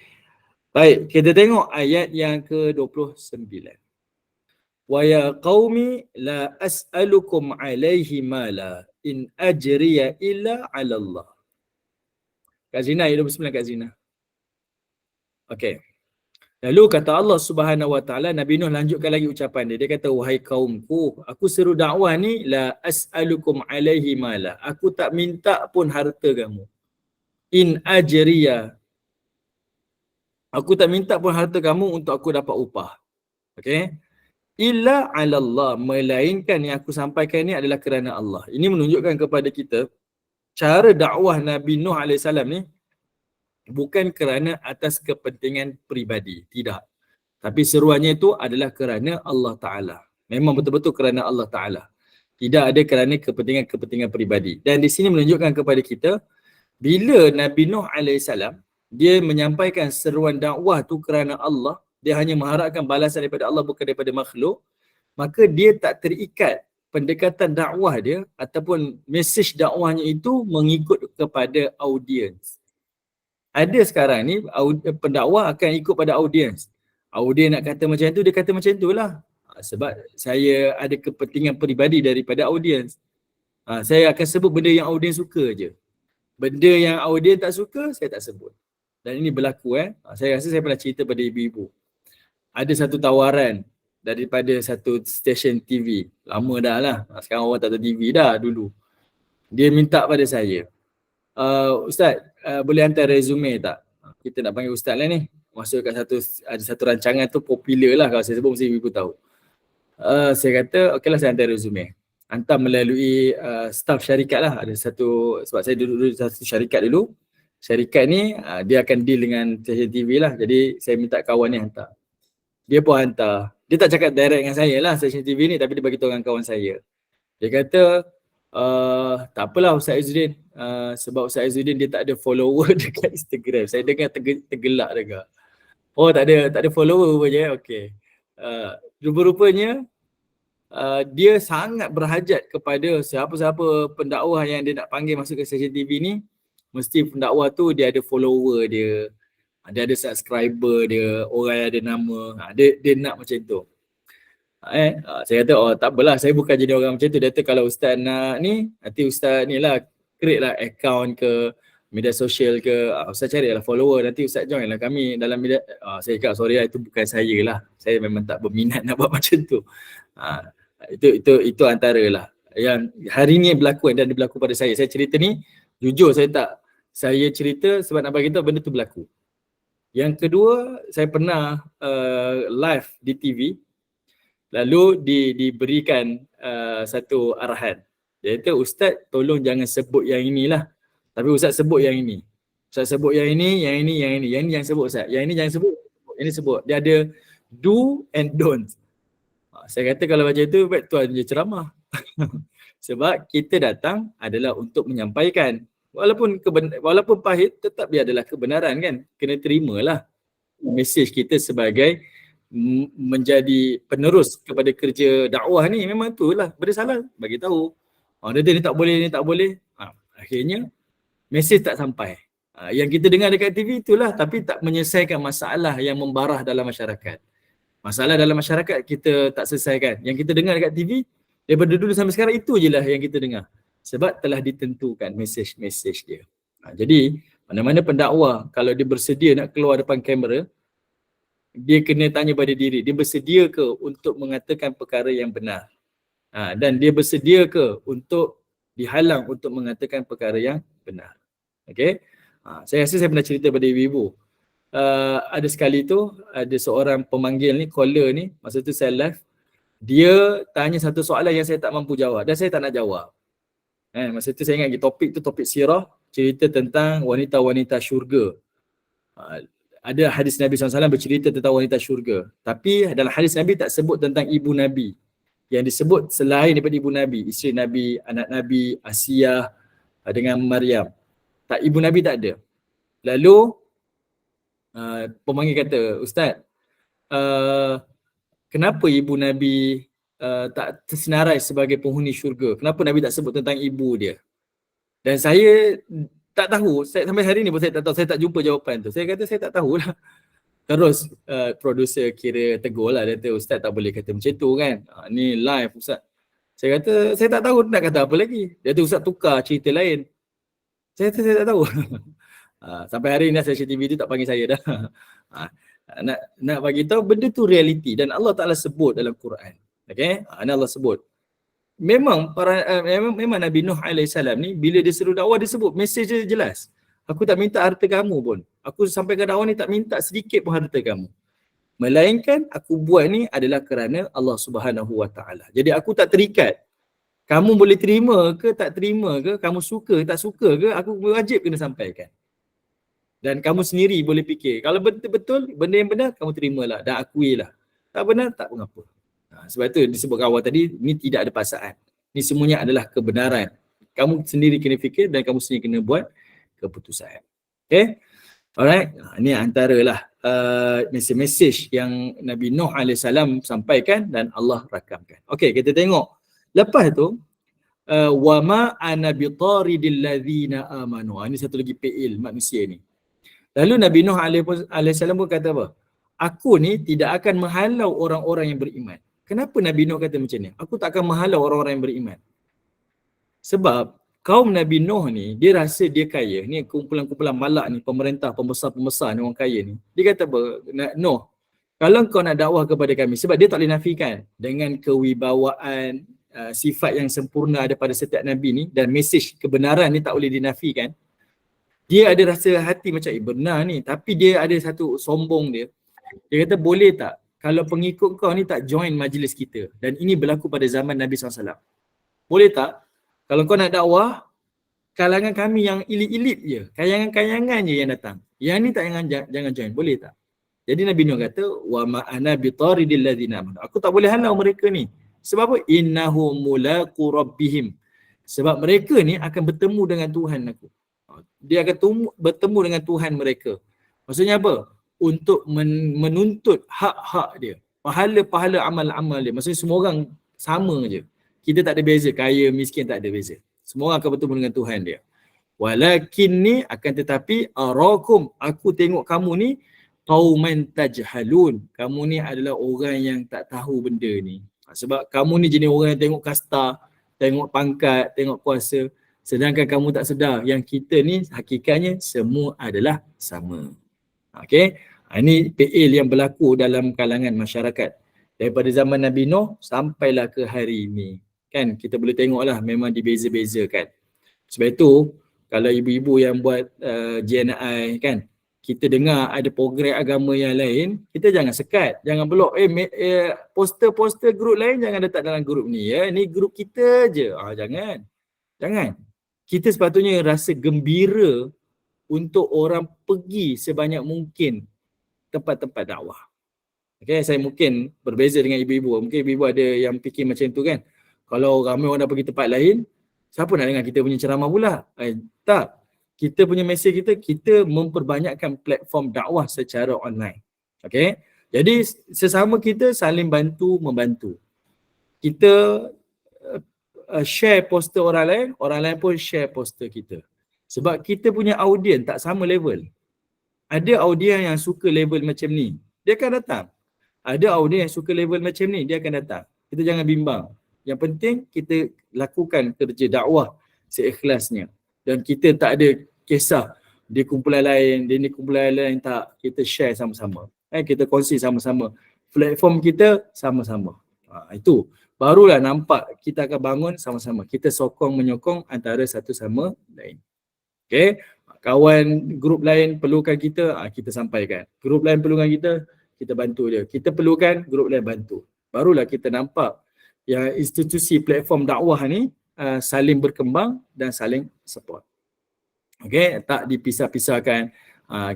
Baik, kita tengok ayat yang ke-29. Wa ya qaumi la as'alukum alaihi mala in ajriya illa 'ala Allah. Kak Zina, ayat 29 Kak Zina. Okey. Lalu kata Allah Subhanahu Wa Taala, Nabi Nuh lanjutkan lagi ucapan dia. Dia kata, wahai kaumku, aku seru dakwah ni la as'alukum alaihi mala. Aku tak minta pun harta kamu. In ajriya. Aku tak minta pun harta kamu untuk aku dapat upah. Okey. Illa 'ala Allah, melainkan yang aku sampaikan ni adalah kerana Allah. Ini menunjukkan kepada kita cara dakwah Nabi Nuh AS ni bukan kerana atas kepentingan peribadi, tidak. Tapi seruannya itu adalah kerana Allah Ta'ala. Memang betul-betul kerana Allah Ta'ala. Tidak ada kerana kepentingan peribadi. Dan di sini menunjukkan kepada kita bila Nabi Nuh AS dia menyampaikan seruan dakwah tu kerana Allah, dia hanya mengharapkan balasan daripada Allah bukan daripada makhluk, maka dia tak terikat pendekatan dakwah dia ataupun mesej dakwahnya itu mengikut kepada audiens. Ada sekarang ni pendakwa akan ikut pada audiens. Audiens nak kata macam tu, dia kata macam tu lah. Sebab saya ada kepentingan peribadi daripada audiens. Saya akan sebut benda yang audiens suka je. Benda yang audiens tak suka, saya tak sebut. Dan ini berlaku Saya rasa saya pernah cerita pada ibu-ibu. Ada satu tawaran daripada satu stesen TV. Lama dah lah. Sekarang orang tak tahu TV dah dulu. Dia minta pada saya, Ustaz, boleh hantar resume tak? Kita nak panggil Ustaz lah ni. Masuk kat ada satu rancangan tu popular lah, kalau saya sebut mesti ibu tahu. Saya kata, okeylah saya hantar resume. Hantar melalui staff syarikat lah. Ada satu, sebab saya duduk satu syarikat dulu. Syarikat ni dia akan deal dengan stesen TV lah. Jadi saya minta kawan ni hantar. Dia pun hantar. Dia tak cakap direct dengan saya lah stesen TV ni, tapi dia bagi tahu dengan kawan saya. Dia kata, tak apalah Ustaz Izzuddin, sebab Ustaz Izzuddin dia tak ada follower dekat Instagram. Saya dengar tergelak dengar. Oh tak ada follower pun je. Okey. Rupa-rupanya dia sangat berhajat kepada siapa-siapa pendakwa yang dia nak panggil masuk ke stesen TV ni, mesti pendakwa tu dia ada follower dia, dia ada subscriber dia, orang yang ada nama. Dia nak macam tu. Saya kata, tak apalah, saya bukan jadi orang macam tu. Dia kata kalau Ustaz nak ni, nanti Ustaz ni lah create lah account ke media sosial ke, Ustaz cari lah follower, nanti Ustaz join lah kami dalam media. Saya cakap sorry lah, itu bukan saya lah, saya memang tak berminat nak buat macam tu. Itu antara lah yang hari ni berlaku dan berlaku pada saya. Saya cerita ni jujur, saya cerita sebab nak bagi tahu benda tu berlaku. Yang kedua, saya pernah live di TV, lalu diberikan satu arahan. Dia kata, Ustaz tolong jangan sebut yang inilah, tapi Ustaz sebut yang ini. Ustaz sebut yang ini, yang ini, yang ini. Yang ini jangan sebut Ustaz. Yang ini jangan sebut. Yang ini sebut. Dia ada do and don't. Saya kata kalau macam tu, baik tuan je ceramah. Sebab kita datang adalah untuk menyampaikan. Walaupun pahit, tetap dia adalah kebenaran kan. Kena terimalah mesej kita sebagai menjadi penerus kepada kerja dakwah ni. Memang itulah, benda salah bagi tahu. Dia ni tak boleh, ni tak boleh. Akhirnya mesej tak sampai. Yang kita dengar dekat TV itulah, tapi tak menyelesaikan masalah yang membara dalam masyarakat. Masalah dalam masyarakat kita tak selesaikan. Yang kita dengar dekat TV, daripada dulu sampai sekarang itu je lah yang kita dengar. Sebab telah ditentukan mesej-mesej dia. Jadi mana-mana pendakwa kalau dia bersedia nak keluar depan kamera, dia kena tanya pada diri, dia bersedia ke untuk mengatakan perkara yang benar? Dan dia bersedia ke untuk dihalang untuk mengatakan perkara yang benar? Okey. Saya rasa saya pernah cerita pada ibu-ibu. Ada sekali tu, ada seorang pemanggil ni, caller ni, masa tu saya live, dia tanya satu soalan yang saya tak mampu jawab dan saya tak nak jawab. Masa tu saya ingat topik tu topik sirah, cerita tentang wanita-wanita syurga. Ada hadis Nabi SAW bercerita tentang wanita syurga, tapi dalam hadis Nabi tak sebut tentang ibu Nabi. Yang disebut selain daripada ibu Nabi, isteri Nabi, anak Nabi, Asiyah dengan Maryam. Tak, ibu Nabi tak ada. Lalu pemanggil kata, Ustaz, kenapa ibu Nabi tak tersenarai sebagai penghuni syurga? Kenapa Nabi tak sebut tentang ibu dia? Dan saya tak tahu, sampai hari ni pun saya tak tahu, saya tak jumpa jawapan tu. Saya kata saya tak tahulah. Terus producer kira tegur lah, dia kata Ustaz tak boleh kata macam tu kan, ni live Ustaz. Saya kata saya tak tahu nak kata apa lagi. Dia kata Ustaz tukar cerita lain. Saya kata saya tak tahu. Sampai hari ni stesen TV tu tak panggil saya dah. Nak bagi tahu benda tu realiti dan Allah Taala sebut dalam Quran. Okey, Allah sebut. Memang memang Nabi Nuh alaihissalam ni bila dia seru dakwah dia sebut mesej dia jelas. Aku tak minta harta kamu pun. Aku sampaikan dakwah ni tak minta sedikit pun harta kamu. Melainkan aku buat ni adalah kerana Allah Subhanahu Wa Taala. Jadi aku tak terikat. Kamu boleh terima ke tak terima ke, kamu suka tak suka ke, aku wajib kena sampaikan. Dan kamu sendiri boleh fikir. Kalau betul-betul benda yang benar, kamu terimalah dan akuilah. Tak benar, tak mengapa. Sebab itu disebut awal tadi, ni tidak ada paksaan. Ni semuanya adalah kebenaran. Kamu sendiri kena fikir dan kamu sendiri kena buat keputusan. Okay? Alright. Ini antaralah mesej yang Nabi Nuh AS sampaikan dan Allah rakamkan. Okay, kita tengok. Lepas tu, wa ma ana bitaridil ladzina amanu. Ini satu lagi fi'il manusia ni. Lalu Nabi Nuh alaihissalam pun kata apa? Aku ni tidak akan menghalau orang-orang yang beriman. Kenapa Nabi Nuh kata macam ni? Aku tak akan menghalau orang-orang yang beriman. Sebab kaum Nabi Nuh ni, dia rasa dia kaya. Ni kumpulan-kumpulan malak ni, pemerintah, pembesar-pembesar ni, orang kaya ni. Dia kata apa? Nuh, kalau kau nak dakwah kepada kami, sebab dia tak boleh nafikan dengan kewibawaan, sifat yang sempurna ada pada setiap Nabi ni, dan mesej kebenaran ni tak boleh dinafikan. Dia ada rasa hati macam benar ni, tapi dia ada satu sombong dia. Dia kata boleh tak kalau pengikut kau ni tak join majlis kita, dan ini berlaku pada zaman Nabi SAW. Boleh tak kalau kau nak dakwah, kalangan kami yang elit-elit je, kayangan-kayangan je yang datang. Yang ni tak jangan join, boleh tak? Jadi Nabi Nuh kata, wa ma ana bitaridil ladzina amanu. Aku tak boleh halau mereka ni. Sebab apa? Innahum mulaqu rabbihim. Sebab mereka ni akan bertemu dengan Tuhan aku. Dia akan bertemu dengan Tuhan mereka. Maksudnya apa? Untuk menuntut hak-hak dia. Pahala-pahala amal-amal dia. Maksudnya semua orang sama je. Kita tak ada beza, kaya, miskin tak ada beza. Semua orang akan bertemu dengan Tuhan dia. Walakin ni akan tetapi arakum, aku tengok kamu ni qauman tajhalun. Kamu ni adalah orang yang tak tahu benda ni. Sebab kamu ni jenis orang yang tengok kasta, tengok pangkat, tengok kuasa. Sedangkan kamu tak sedar yang kita ni hakikatnya semua adalah sama. Okey. Ini PL yang berlaku dalam kalangan masyarakat. Daripada zaman Nabi Nuh sampailah ke hari ini. Kan kita boleh tengoklah memang dibeza-bezakan. Sebab itu kalau ibu-ibu yang buat JNI kan, kita dengar ada program agama yang lain, kita jangan sekat, jangan blok. Poster-poster grup lain jangan letak dalam grup ni ya. Ni grup kita je. Jangan. Kita sepatutnya rasa gembira untuk orang pergi sebanyak mungkin tempat-tempat dakwah. Okay, saya mungkin berbeza dengan ibu-ibu. Mungkin ibu-ibu ada yang fikir macam tu kan. Kalau ramai orang dah pergi tempat lain, siapa nak dengar kita punya ceramah pula? Tak. Kita punya mesej kita memperbanyakkan platform dakwah secara online. Okay. Jadi sesama kita saling membantu. Kita share poster orang lain pun share poster kita. Sebab kita punya audiens tak sama level. Ada audiens yang suka level macam ni, dia akan datang. Ada audiens yang suka level macam ni, dia akan datang. Kita jangan bimbang. Yang penting kita lakukan kerja dakwah seikhlasnya. Dan kita tak ada kisah dia kumpulan lain, dia ni kumpulan lain, tak. Kita share sama-sama. Kita kongsi sama-sama. Platform kita sama-sama. Itu. Barulah nampak kita akan bangun sama-sama. Kita sokong menyokong antara satu sama lain. Okay. Kawan grup lain perlukan kita, kita sampaikan. Grup lain perlukan kita bantu dia. Kita perlukan, grup lain bantu. Barulah kita nampak yang institusi platform dakwah ni saling berkembang dan saling support. Okay, tak dipisah-pisahkan.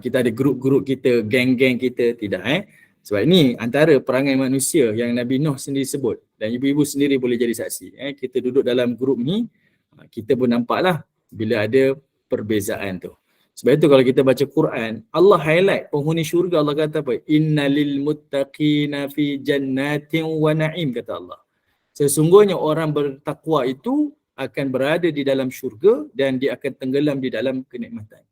Kita ada grup-grup kita, geng-geng kita, tidak Sebab ini antara perangai manusia yang Nabi Nuh sendiri sebut dan ibu-ibu sendiri boleh jadi saksi. Kita duduk dalam grup ni, kita pun nampaklah bila ada perbezaan tu. Sebab itu kalau kita baca Quran, Allah highlight penghuni syurga. Allah kata apa? Innalil muttaqina fi jannatin wa na'im, kata Allah. Sesungguhnya orang bertakwa itu akan berada di dalam syurga dan dia akan tenggelam di dalam kenikmatan.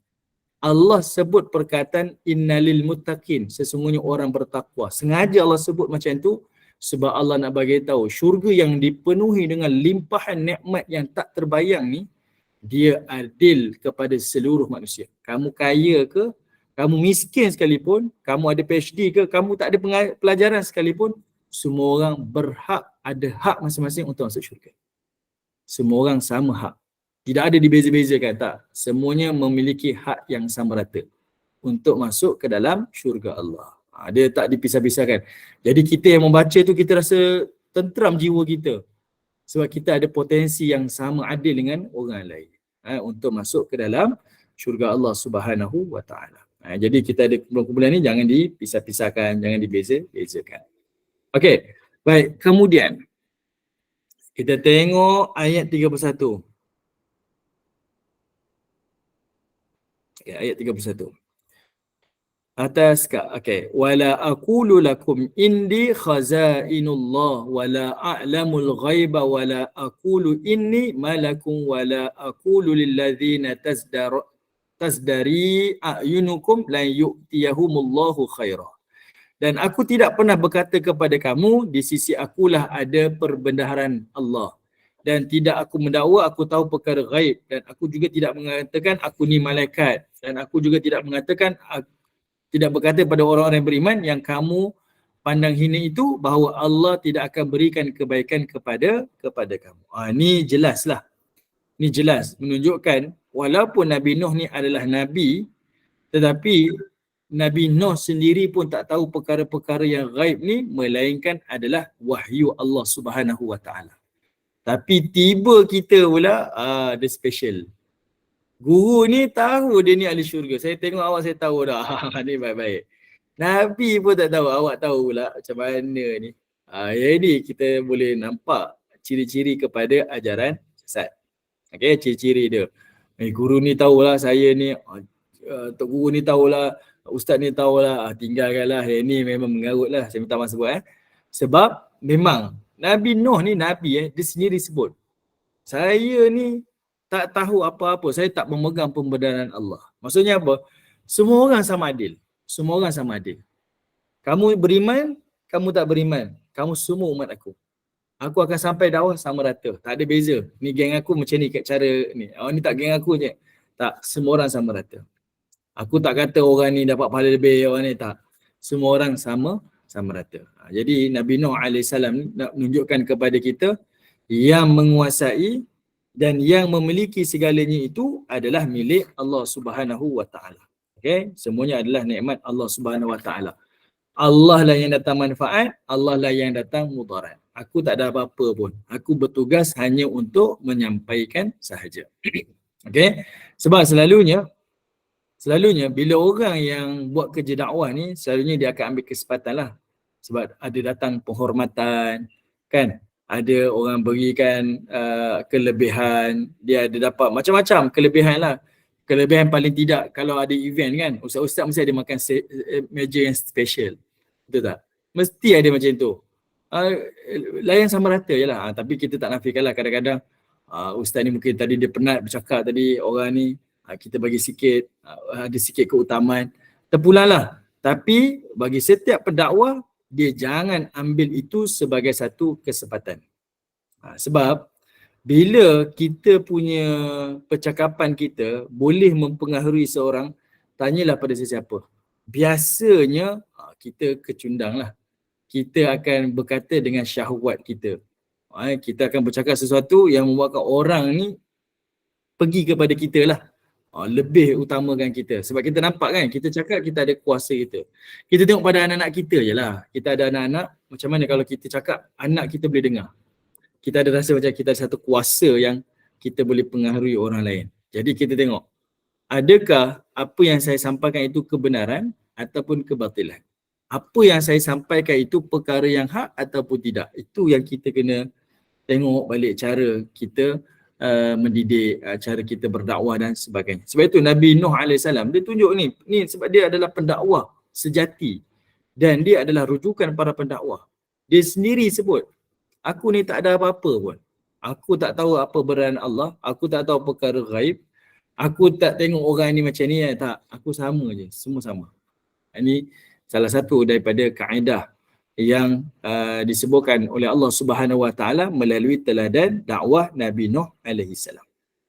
Allah sebut perkataan innalil muttaqin, sesungguhnya orang bertakwa. Sengaja Allah sebut macam tu sebab Allah nak bagi tahu syurga yang dipenuhi dengan limpahan nikmat yang tak terbayang ni, dia adil kepada seluruh manusia. Kamu kaya ke, kamu miskin sekalipun, kamu ada PhD ke, kamu tak ada pelajaran sekalipun, semua orang berhak, ada hak masing-masing untuk masuk syurga. Semua orang sama hak. Tidak ada dibeza-bezakan, tak. Semuanya memiliki hak yang sama rata untuk masuk ke dalam syurga Allah. Dia tak dipisah-pisahkan. Jadi kita yang membaca tu kita rasa tenteram jiwa kita. Sebab kita ada potensi yang sama adil dengan orang lain untuk masuk ke dalam syurga Allah Subhanahu wa taala. Jadi kita ada kumpulan-kumpulan ni jangan dipisah-pisahkan, jangan dibeza-bezakan. Okey, baik. Kemudian kita tengok ayat 31. Okay, ayat 31. Atas okey, wala aqulu lakum indi khazainullah wala a'lamul ghaiba wala aqulu inni malakun wala aqulu lil ladzina tazdari a'yunukum la yu'tiyahumullahu khaira. Dan aku tidak pernah berkata kepada kamu, di sisi akulah ada perbendaharaan Allah. Dan tidak aku mendakwa aku tahu perkara ghaib. Dan aku juga tidak mengatakan aku ni malaikat. Dan aku juga tidak mengatakan, tidak berkata pada orang-orang yang beriman yang kamu pandang hina itu bahawa Allah tidak akan berikan kebaikan kepada kamu. Ni jelaslah. Ni jelas menunjukkan walaupun Nabi Nuh ni adalah Nabi, tetapi Nabi Nuh sendiri pun tak tahu perkara-perkara yang ghaib ni melainkan adalah wahyu Allah Subhanahu Wa Taala. Tapi tiba kita pula dia special. Guru ni tahu dia ni ahli syurga. Saya tengok awak saya tahu dah. Ni baik-baik. Nabi pun tak tahu, awak tahu pula macam mana ni. Jadi kita boleh nampak ciri-ciri kepada ajaran sesat. Okey, ciri-ciri dia. Guru ni tahulah saya ni, Tok Guru ni tahulah, Ustaz ni tahulah, tinggalkanlah. Ni memang mengarutlah, saya minta maaf sebut. Sebab memang Nabi Nuh ni Nabi dia sendiri sebut. Saya ni tak tahu apa-apa, saya tak memegang pembenaran Allah. Maksudnya apa? Semua orang sama adil. Semua orang sama adil. Kamu beriman, kamu tak beriman. Kamu semua umat aku. Aku akan sampai dakwah sama rata. Tak ada beza. Ni geng aku macam ni kat cara ni. Ni tak geng aku je. Tak, semua orang sama rata. Aku tak kata orang ni dapat pahala lebih, orang ni tak. Semua orang sama rata. Jadi Nabi Nuh AS nak menunjukkan kepada kita yang menguasai dan yang memiliki segalanya itu adalah milik Allah Subhanahu Wa Taala. Okey, semuanya adalah nikmat Allah Subhanahu Wa Taala. Allah lah yang datang manfaat, Allah lah yang datang mudarat. Aku tak ada apa-apa pun. Aku bertugas hanya untuk menyampaikan sahaja. Okey? Sebab selalunya bila orang yang buat kerja dakwah ni, selalunya dia akan ambil kesempatan lah. Sebab ada datang penghormatan, kan? Ada orang berikan kelebihan, dia ada dapat macam-macam kelebihan lah. Kelebihan paling tidak kalau ada event kan, ustaz-ustaz mesti ada makan meja yang special. Betul tak? Mesti ada macam tu. Layan sama rata je lah. Tapi kita tak nafikan lah, kadang-kadang ustaz ni mungkin tadi dia penat bercakap tadi, orang ni kita bagi sikit, ada sikit keutamaan, terpulanglah. Tapi bagi setiap pendakwah, dia jangan ambil itu sebagai satu kesempatan. Sebab bila kita punya percakapan kita boleh mempengaruhi seorang, tanyalah pada sesiapa. Biasanya kita kecundang lah. Kita akan berkata dengan syahwat kita. Kita akan bercakap sesuatu yang membuatkan orang ni pergi kepada kita lah. Lebih utamakan kita. Sebab kita nampak kan, kita cakap kita ada kuasa kita. Kita tengok pada anak-anak kita je lah. Kita ada anak-anak, macam mana kalau kita cakap, anak kita boleh dengar. Kita ada rasa macam kita ada satu kuasa yang kita boleh pengaruhi orang lain. Jadi kita tengok, adakah apa yang saya sampaikan itu kebenaran ataupun kebatilan? Apa yang saya sampaikan itu perkara yang hak ataupun tidak? Itu yang kita kena tengok balik cara kita mendidik, cara kita berdakwah dan sebagainya. Sebab itu Nabi Nuh AS dia tunjuk ni sebab dia adalah pendakwah sejati dan dia adalah rujukan para pendakwah. Dia sendiri sebut, aku ni tak ada apa-apa pun. Aku tak tahu apa beranan Allah, aku tak tahu perkara ghaib, aku tak tengok orang ni macam ni, tak, aku sama je, semua sama. Ini salah satu daripada kaedah yang disebutkan oleh Allah Subhanahu Wa Taala melalui teladan dakwah Nabi Nuh alaihi salam.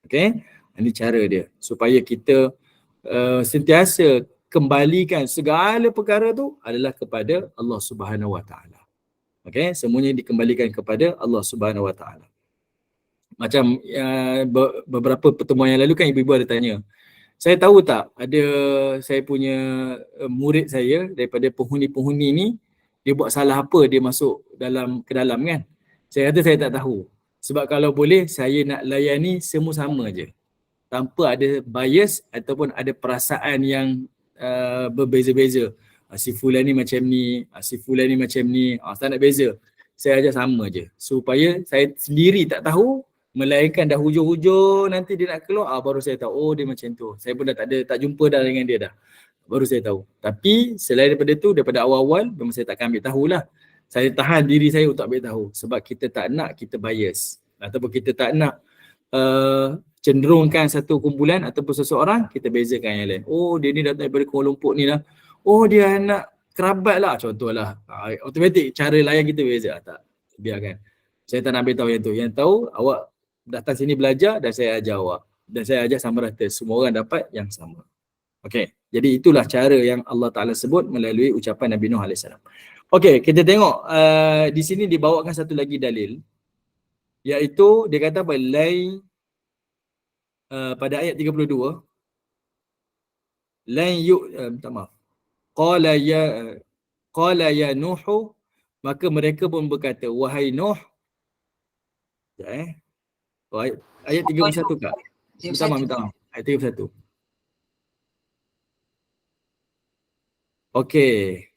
Okey, ini cara dia supaya kita sentiasa kembalikan segala perkara tu adalah kepada Allah Subhanahu Wa Taala. Okey, semuanya dikembalikan kepada Allah Subhanahu Wa Taala. Macam beberapa pertemuan yang lalu kan ibu-ibu ada tanya, saya tahu tak ada saya punya murid saya daripada penghuni-penghuni ni, dia buat salah apa dia masuk ke dalam kan. Saya kata saya tak tahu. Sebab kalau boleh saya nak layani semua sama je. Tanpa ada bias ataupun ada perasaan yang berbeza-beza. Si fulan ni macam ni, si fulan ni macam ni, tak nak beza. Saya ajar sama je. Supaya saya sendiri tak tahu, melainkan dah hujung-hujung nanti dia nak keluar, baru saya tahu, oh dia macam tu. Saya pun dah tak jumpa dah dengan dia dah. Baru saya tahu. Tapi selain daripada tu, daripada awal-awal memang saya takkan ambil tahulah. Saya tahan diri saya untuk ambil tahu. Sebab kita tak nak kita bias. Ataupun kita tak nak cenderungkan satu kumpulan ataupun seseorang, kita bezakan yang lain. Oh, dia ni datang daripada Kuala Lumpur ni lah. Oh, dia anak kerabat lah, contohlah. Automatik cara layan kita beza. Tak, biarkan. Saya tak nak beritahu yang tu. Yang tahu, awak datang sini belajar dan saya ajar awak. Dan saya ajar sama rata. Semua orang dapat yang sama. Okey. Jadi itulah cara yang Allah Ta'ala sebut melalui ucapan Nabi Nuh AS. Okey, kita tengok di sini dibawakan satu lagi dalil. Iaitu dia kata apa? Pada ayat 32. Minta maaf. Qala ya Nuh, maka mereka pun berkata, wahai Nuh. Ayat 31 kak? Minta maaf. Ayat 31. Okey.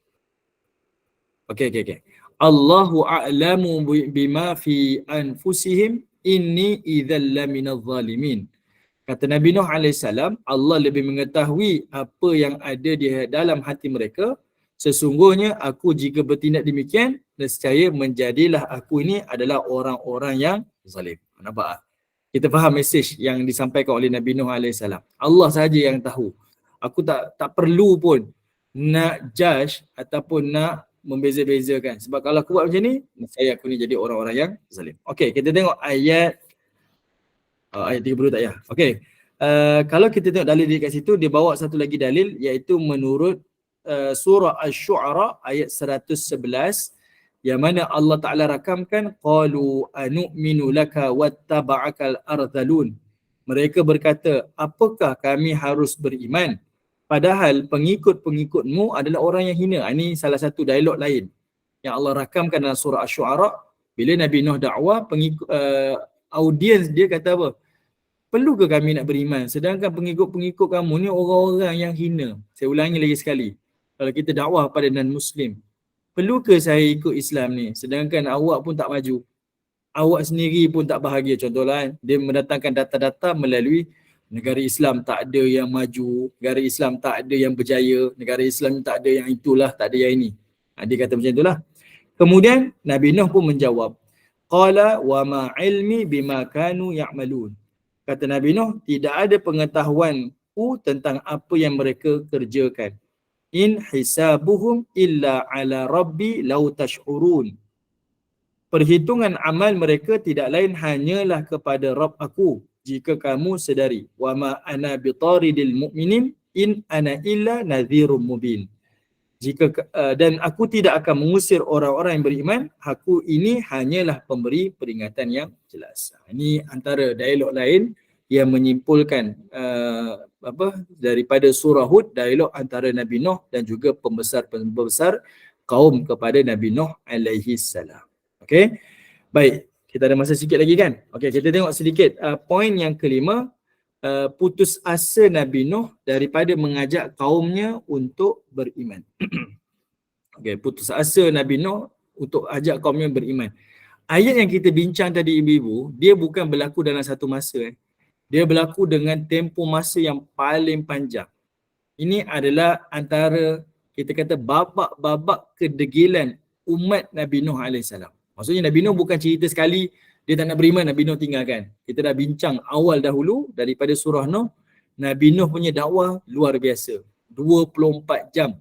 Allahu a'lamu bima fi anfusihim inni idzal laminadh zalimin. Kata Nabi Nuh AS, Allah lebih mengetahui apa yang ada di dalam hati mereka. Sesungguhnya aku jika bertindak demikian, nescaya menjadilah aku ini adalah orang-orang yang zalim. Nampak tak? Kita faham mesej yang disampaikan oleh Nabi Nuh AS. Allah sahaja yang tahu. Aku tak perlu pun nak judge ataupun nak membeza-bezakan. Sebab kalau aku buat macam ni, nescaya aku ni jadi orang-orang yang zalim. Okey, kita tengok ayat 30 tak ya? Okey. Kalau kita tengok dalil dekat situ, dia bawa satu lagi dalil iaitu menurut surah Asy-Syu'ara ayat 111 yang mana Allah Ta'ala rakamkan qalu anu'minu laka wattaba'akal ardhalun. Mereka berkata, apakah kami harus beriman padahal pengikut-pengikutmu adalah orang yang hina. Ini salah satu dialog lain yang Allah rakamkan dalam surah Asy-Syu'ara bila Nabi Nuh dakwah, audiens dia kata apa? Perlu ke kami nak beriman sedangkan pengikut-pengikut kamu ni orang-orang yang hina? Saya ulangi lagi sekali. Kalau kita dakwah pada non-Muslim, perlu ke saya ikut Islam ni sedangkan awak pun tak maju? Awak sendiri pun tak bahagia. Contohlah, dia mendatangkan data-data melalui negara Islam tak ada yang maju, negara Islam tak ada yang berjaya, negara Islam tak ada yang itulah, tak ada yang ini. Dia kata macam itulah. Kemudian Nabi Nuh pun menjawab, qala wa ma ilmi bima kanu ya'malun. Kata Nabi Nuh, tidak ada pengetahuanku tentang apa yang mereka kerjakan. In hisabuhum illa ala rabbi law tash'urun. Perhitungan amal mereka tidak lain hanyalah kepada Rabb aku, jika kamu sedari. Wa ma ana bitaridil mu'minin in ana illa nadhirum mubin. Dan aku tidak akan mengusir orang-orang yang beriman, aku ini hanyalah pemberi peringatan yang jelas. Ini antara dialog lain yang menyimpulkan daripada surah Hud, dialog antara Nabi Nuh dan juga pembesar-pembesar kaum kepada Nabi Nuh alaihi salam. Okey. Baik, kita ada masa sikit lagi kan? Okey, kita tengok sedikit poin yang kelima, putus asa Nabi Nuh daripada mengajak kaumnya untuk beriman. Okey, putus asa Nabi Nuh untuk ajak kaumnya beriman. Ayat yang kita bincang tadi ibu-ibu, dia bukan berlaku dalam satu masa. Dia berlaku dengan tempoh masa yang paling panjang. Ini adalah antara, kita kata, babak-babak kedegilan umat Nabi Nuh AS. Maksudnya Nabi Nuh bukan cerita sekali dia tak nak beriman, Nabi Nuh tinggalkan. Kita dah bincang awal dahulu daripada surah Nuh. Nabi Nuh punya dakwah luar biasa. 24 jam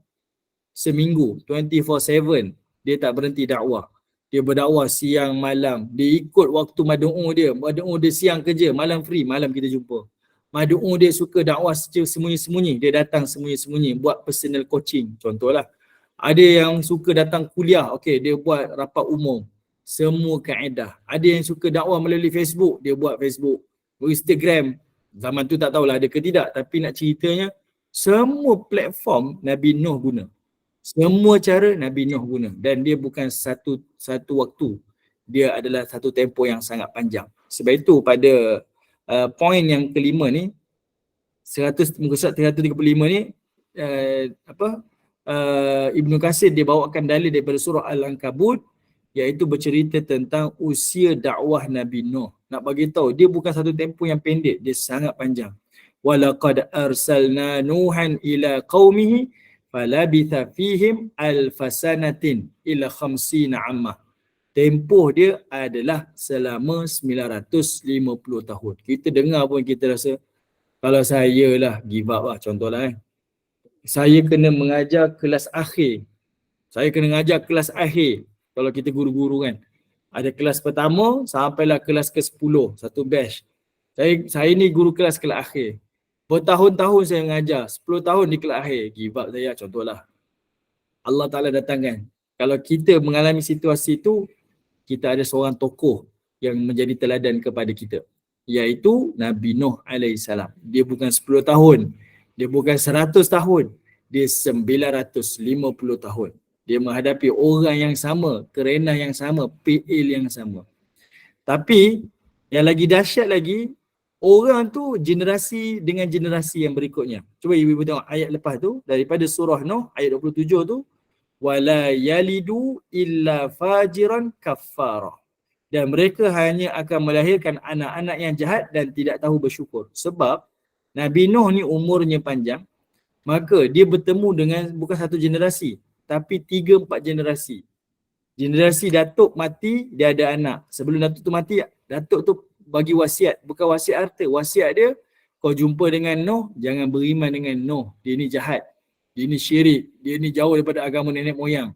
seminggu, 24/7 dia tak berhenti dakwah. Dia berdakwah siang malam. Dia ikut waktu madu'u dia. Madu'u dia siang kerja, malam free, malam kita jumpa. Madu'u dia suka dakwah sembunyi-sembunyi. Dia datang sembunyi-sembunyi buat personal coaching. Contohlah. Ada yang suka datang kuliah, okey, dia buat rapat umum. Semua kaedah. Ada yang suka dakwah melalui Facebook, dia buat Facebook. Instagram, zaman tu tak tahulah ada ke tidak, tapi nak ceritanya semua platform Nabi Nuh guna. Semua cara Nabi Nuh guna dan dia bukan satu waktu. Dia adalah satu tempoh yang sangat panjang. Sebab itu pada poin yang kelima ni, muka surat 335 ni Ibnu Katsir dia bawakan dalil daripada surah Al-Ankabut iaitu bercerita tentang usia dakwah Nabi Nuh. Nak bagi tahu dia bukan satu tempoh yang pendek, dia sangat panjang. Walaqad arsalna Nuhan ila qaumihi falabitha fihim alfasanatin ila 50 ammah. tempoh dia adalah selama 950 tahun. Kita dengar pun kita rasa, kalau saya lah give up lah, contohlah saya kena mengajar kelas akhir. Saya kena mengajar kelas akhir. Kalau kita guru-guru kan, ada kelas pertama sampailah kelas ke-10, satu batch. Saya ni guru kelas akhir. Bertahun-tahun saya mengajar, 10 tahun di kelas akhir. Give up saya, contohlah. Allah Ta'ala datangkan. Kalau kita mengalami situasi itu, kita ada seorang tokoh yang menjadi teladan kepada kita, iaitu Nabi Nuh AS. Dia bukan 10 tahun, dia bukan 100 tahun, dia 950 tahun. Dia menghadapi orang yang sama, kerenah yang sama, PL yang sama. Tapi yang lagi dahsyat lagi, orang tu generasi dengan generasi yang berikutnya. Cuba ibu-ibu tengok ayat lepas tu, daripada surah Nuh ayat 27 tu, wala yalidu illa fajiran kaffara. Dan mereka hanya akan melahirkan anak-anak yang jahat dan tidak tahu bersyukur. Sebab Nabi Nuh ni umurnya panjang, maka dia bertemu dengan bukan satu generasi, tapi 3-4 generasi. Generasi datuk mati, dia ada anak. Sebelum datuk tu mati, datuk tu bagi wasiat. Bukan wasiat harta, wasiat dia, kau jumpa dengan Nuh, jangan beriman dengan Nuh, dia ni jahat, dia ni syirik, dia ni jauh daripada agama nenek moyang.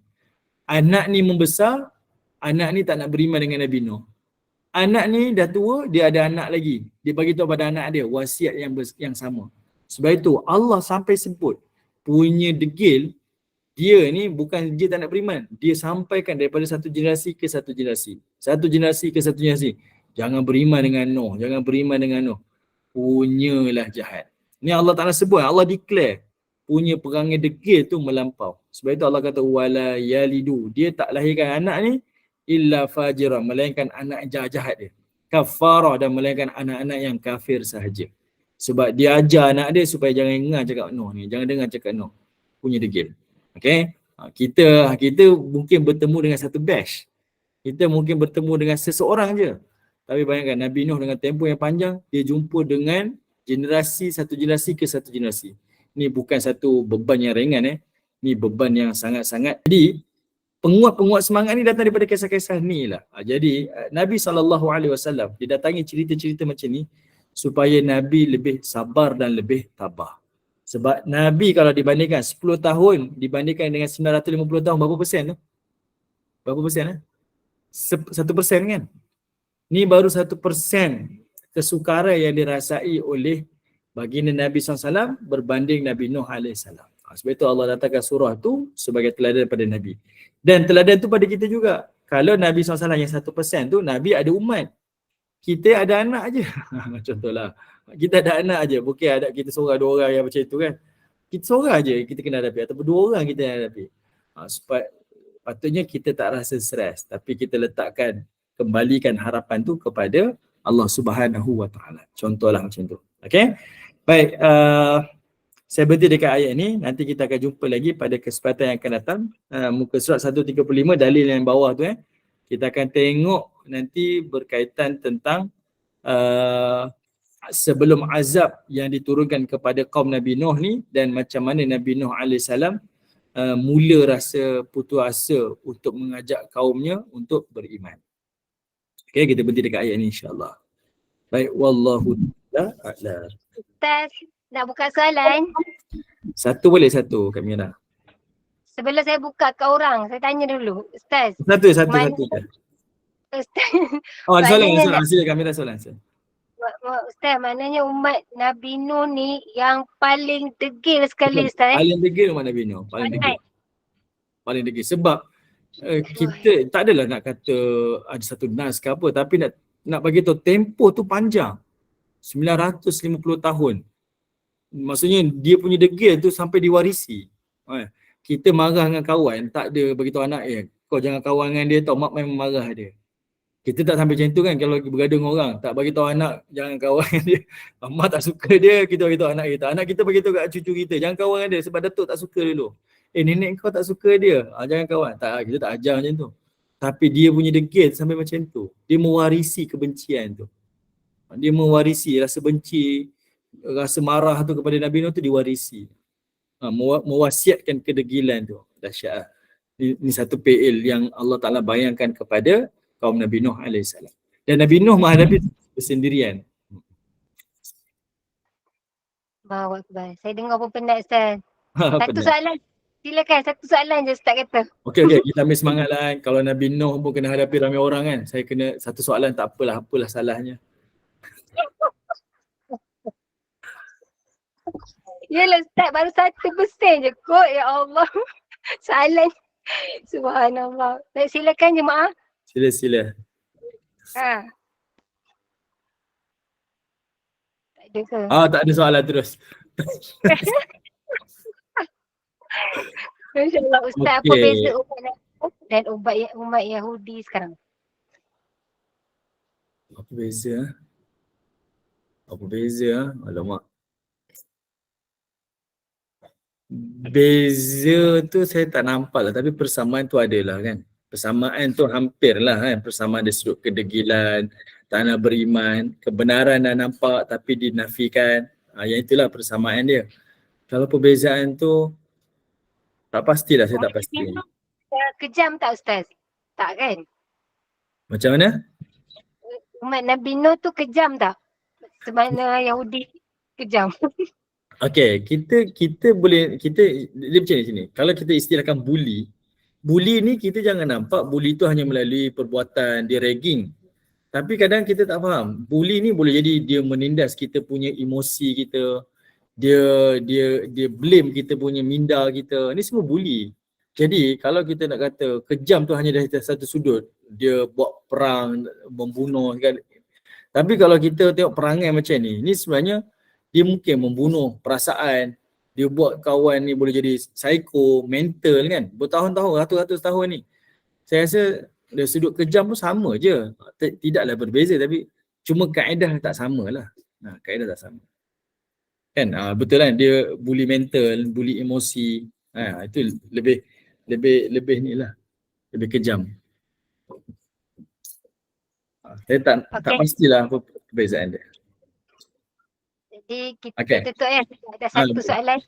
Anak ni membesar, anak ni tak nak beriman dengan Nabi Nuh. Anak ni dah tua, dia ada anak lagi. Dia bagi tahu pada anak dia wasiat yang sama. Sebab itu Allah sampai sebut punya degil, dia ni bukan dia tak nak beriman, dia sampaikan daripada satu generasi ke satu generasi. Satu generasi ke satu generasi. Jangan beriman dengan Nuh, jangan beriman dengan Nuh. Punyalah jahat. Ni Allah Ta'ala sebut, Allah declare punya perangai degil tu melampau. Sebab itu Allah kata wala yalidu, dia tak lahirkan anak ni illa fajiran, melainkan anak jahat dia. Kafara, dan melainkan anak-anak yang kafir sahaja. Sebab dia ajar anak dia supaya jangan dengar cakap Nuh ni, jangan dengar cakap Nuh. Punya degil. Okay? Kita mungkin bertemu dengan satu batch. Kita mungkin bertemu dengan seseorang je. Tapi bayangkan Nabi Nuh dengan tempoh yang panjang, dia jumpa dengan generasi, satu generasi ke satu generasi. Ni bukan satu beban yang ringan ni beban yang sangat-sangat. Jadi penguat-penguat semangat ni datang daripada kisah-kisah ni lah. Jadi Nabi SAW didatangi cerita-cerita macam ni supaya Nabi lebih sabar dan lebih tabah. Sebab Nabi kalau dibandingkan 10 tahun dibandingkan dengan 950 tahun, berapa persen tu? Berapa persen 1% kan? Ni baru 1% kesukaran yang dirasai oleh baginda Nabi SAW berbanding Nabi Nuh AS. Sebab itu Allah datangkan surah tu sebagai teladan daripada Nabi. Dan teladan tu pada kita juga. Kalau Nabi SAW yang 1% tu, Nabi ada umat. Kita ada anak aje. Contohlah. Kita ada anak aje. Bukan ada kita seorang, 2 orang yang macam itu kan. Kita seorang aje kita kena hadapi. Ataupun 2 orang kita kena hadapi. Supaya patutnya kita tak rasa stres. Tapi kita letakkan, kembalikan harapan tu kepada Allah Subhanahu Wa Taala. Contohlah macam tu. Okay. Baik, saya berhenti dekat ayat ni. Nanti kita akan jumpa lagi pada kesempatan yang akan datang. Muka surat 135, dalil yang bawah tu kita akan tengok nanti berkaitan tentang sebelum azab yang diturunkan kepada kaum Nabi Nuh ni, dan macam mana Nabi Nuh AS mula rasa putus asa untuk mengajak kaumnya untuk beriman. Okay, kita berhenti dekat ayat ni insyaAllah. Baik, wallahu ta'ala. Ustaz, nak buka soalan? Satu boleh, satu Kak Mira. Sebelum saya buka ke orang, saya tanya dulu. Ustaz. Satu. Ustaz. Oh, ada soalan. Sila Kak Mira soalan. Ustaz, maknanya umat Nabi Nuh ni yang paling degil sekali Ustaz. Paling degil umat Nabi Nuh. Paling degil. Sebab kita tak adalah nak kata ada satu nas ke apa, tapi nak bagi tahu tempoh tu panjang. 950 tahun. Maksudnya dia punya degil tu sampai diwarisi. Kita marah dengan kawan, tak ada bagi tahu anak kau jangan kawan dengan dia tau, mak memang marah dia. Kita tak sampai macam tu kan kalau bergaduh dengan orang, tak bagi tahu anak jangan kawan dengan dia. Mak tak suka dia, kita bagi tahu anak kita. Anak kita bagi tahu kat cucu kita, jangan kawan dengan dia sebab datuk tak suka dulu. Nenek kau tak suka dia, jangan kawan. Tak, kita tak ajar macam tu. Tapi dia punya degil sampai macam tu. Dia mewarisi kebencian tu. Dia mewarisi rasa benci, rasa marah tu kepada Nabi Nuh tu diwarisi. Mewasiatkan kedegilan tu. Dahsyat lah. Ini satu fi'il yang Allah Ta'ala bayangkan kepada kaum Nabi Nuh AS. Dan Nabi Nuh menghadapi kesendirian. Allahu Akbar. Saya dengar pun penat Ustaz. Satu Penat. soalan. Silakan, satu soalan je Ustaz kata. Okey, kita ambil semangat lah kan. Kalau Nabi Nuh pun kena hadapi ramai orang kan. Saya kena satu soalan tak apalah salahnya. Yelah Ustaz, baru 1% je kot. Ya Allah. Soalan. Subhanallah. Baik, silakan jemaah. Sila. Ha. Tak ada ke? Tak ada soalan terus. InsyaAllah Ustaz, apa Okey. beza umat dan umat Yahudi sekarang? Apa beza? Alamak. Beza tu saya tak nampak lah, tapi persamaan tu adalah kan. Persamaan tu hampir lah kan. Persamaan dari sudut kedegilan, tak nak beriman, kebenaran dah nampak tapi dinafikan. Yang itulah persamaan dia. Kalau perbezaan tu tak pastilah, saya tak pasti. Kejam tak Ustaz? Tak kan? Macam mana? Umat Nabi Nuh tu kejam tak? Semana Yahudi kejam. Okey, kita boleh, dia macam ni sini. Kalau kita istilahkan bully ni kita jangan nampak bully tu hanya melalui perbuatan dia ragging. Tapi kadang kita tak faham. Bully ni boleh jadi dia menindas kita punya emosi kita. Dia blame kita punya minda kita. Ni semua bully. Jadi kalau kita nak kata kejam tu hanya dari satu sudut, dia buat perang, membunuh kan. Tapi kalau kita tengok perangai macam ni sebenarnya dia mungkin membunuh perasaan. Dia buat kawan ni boleh jadi psycho, mental kan. Bertahun-tahun, ratus-ratus tahun ni. Saya rasa dari sudut kejam pun sama je. Tidaklah berbeza tapi cuma kaedah tak sama lah. Kaedah tak sama. Kan? Betul kan, dia bully mental, bully emosi. Itu lebih ni lah. Lebih kejam. Saya tak pastilah apa perbezaan dia. Jadi kita tutup ya. Ada satu soalan.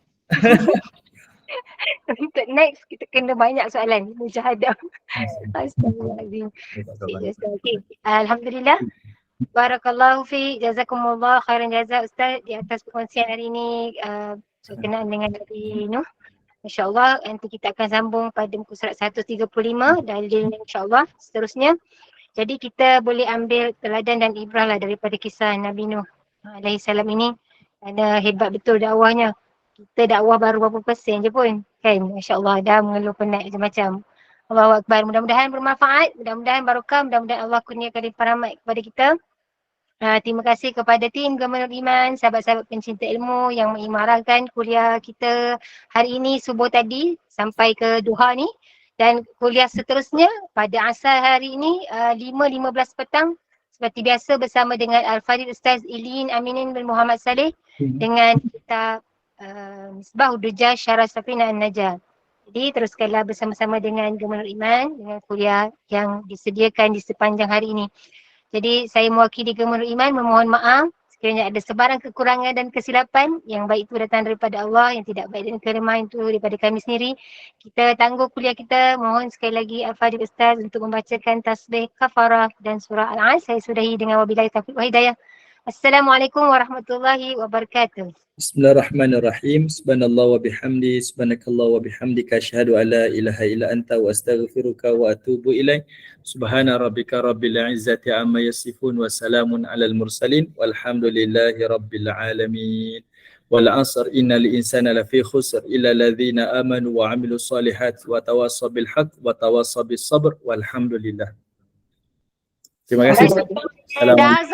Untuk next kita kena banyak soalan. Mujahadah. Astagfirullahaladzim. Okay. Alhamdulillah. Barakallahu fi, jazakumullah khairan jazak Ustaz di atas perkongsian hari ini berkenaan dengan Nabi Nuh. InsyaAllah nanti kita akan sambung pada muka surat 135 dalil insyaAllah seterusnya. Jadi kita boleh ambil teladan dan ibrah lah daripada kisah Nabi Nuh alaihissalam ini. Ada hebat betul dakwahnya. Kita dakwah baru berapa persen je pun kan. InsyaAllah dah mengeluh penat macam-macam. Allahu Akbar. Mudah-mudahan bermanfaat. Mudah-mudahan barakah. Mudah-mudahan Allah kurniakan limpah rahmat kepada kita. Terima kasih kepada tim Gemenur Iman, sahabat-sahabat pencinta ilmu yang mengimarahkan kuliah kita hari ini subuh tadi sampai ke duha ni. Dan kuliah seterusnya pada asar hari ini 5.15 petang seperti biasa bersama dengan Al-Fadhil Ustaz Ilin Aminin bin Muhammad Saleh dengan kitab Misbah Udujah Syarah Safinah An-Najah. Jadi teruskanlah bersama-sama dengan Gemenur Iman dengan kuliah yang disediakan di sepanjang hari ini. Jadi saya mewakili Gemenur Iman memohon maaf sekiranya ada sebarang kekurangan dan kesilapan. Yang baik itu datang daripada Allah, yang tidak baik dan kelemahan itu daripada kami sendiri. Kita tangguh kuliah kita. Mohon sekali lagi Al-Fadhil Ustaz untuk membacakan tasbih kafarah dan surah Al-As. Saya sudahi dengan wabillahi taufiq wa hidayah. Assalamualaikum warahmatullahi wabarakatuh. Bismillahirrahmanirrahim. Subhanallah wa bihamdi, subhanakallah wa bihamdika, asyhadu an la ilaha illa anta wa astaghfiruka wa atubu ilaik. Subhana rabbika rabbil izzati amma yasifun wa salamun alal mursalin walhamdulillahi rabbil alamin. Wal 'asr innal insana lafi khusr illa alladhina amanu wa 'amilus solihat wa tawassaw bil haqq wa tawassaw bis sabr walhamdulillah. Terima kasih. Assalamualaikum.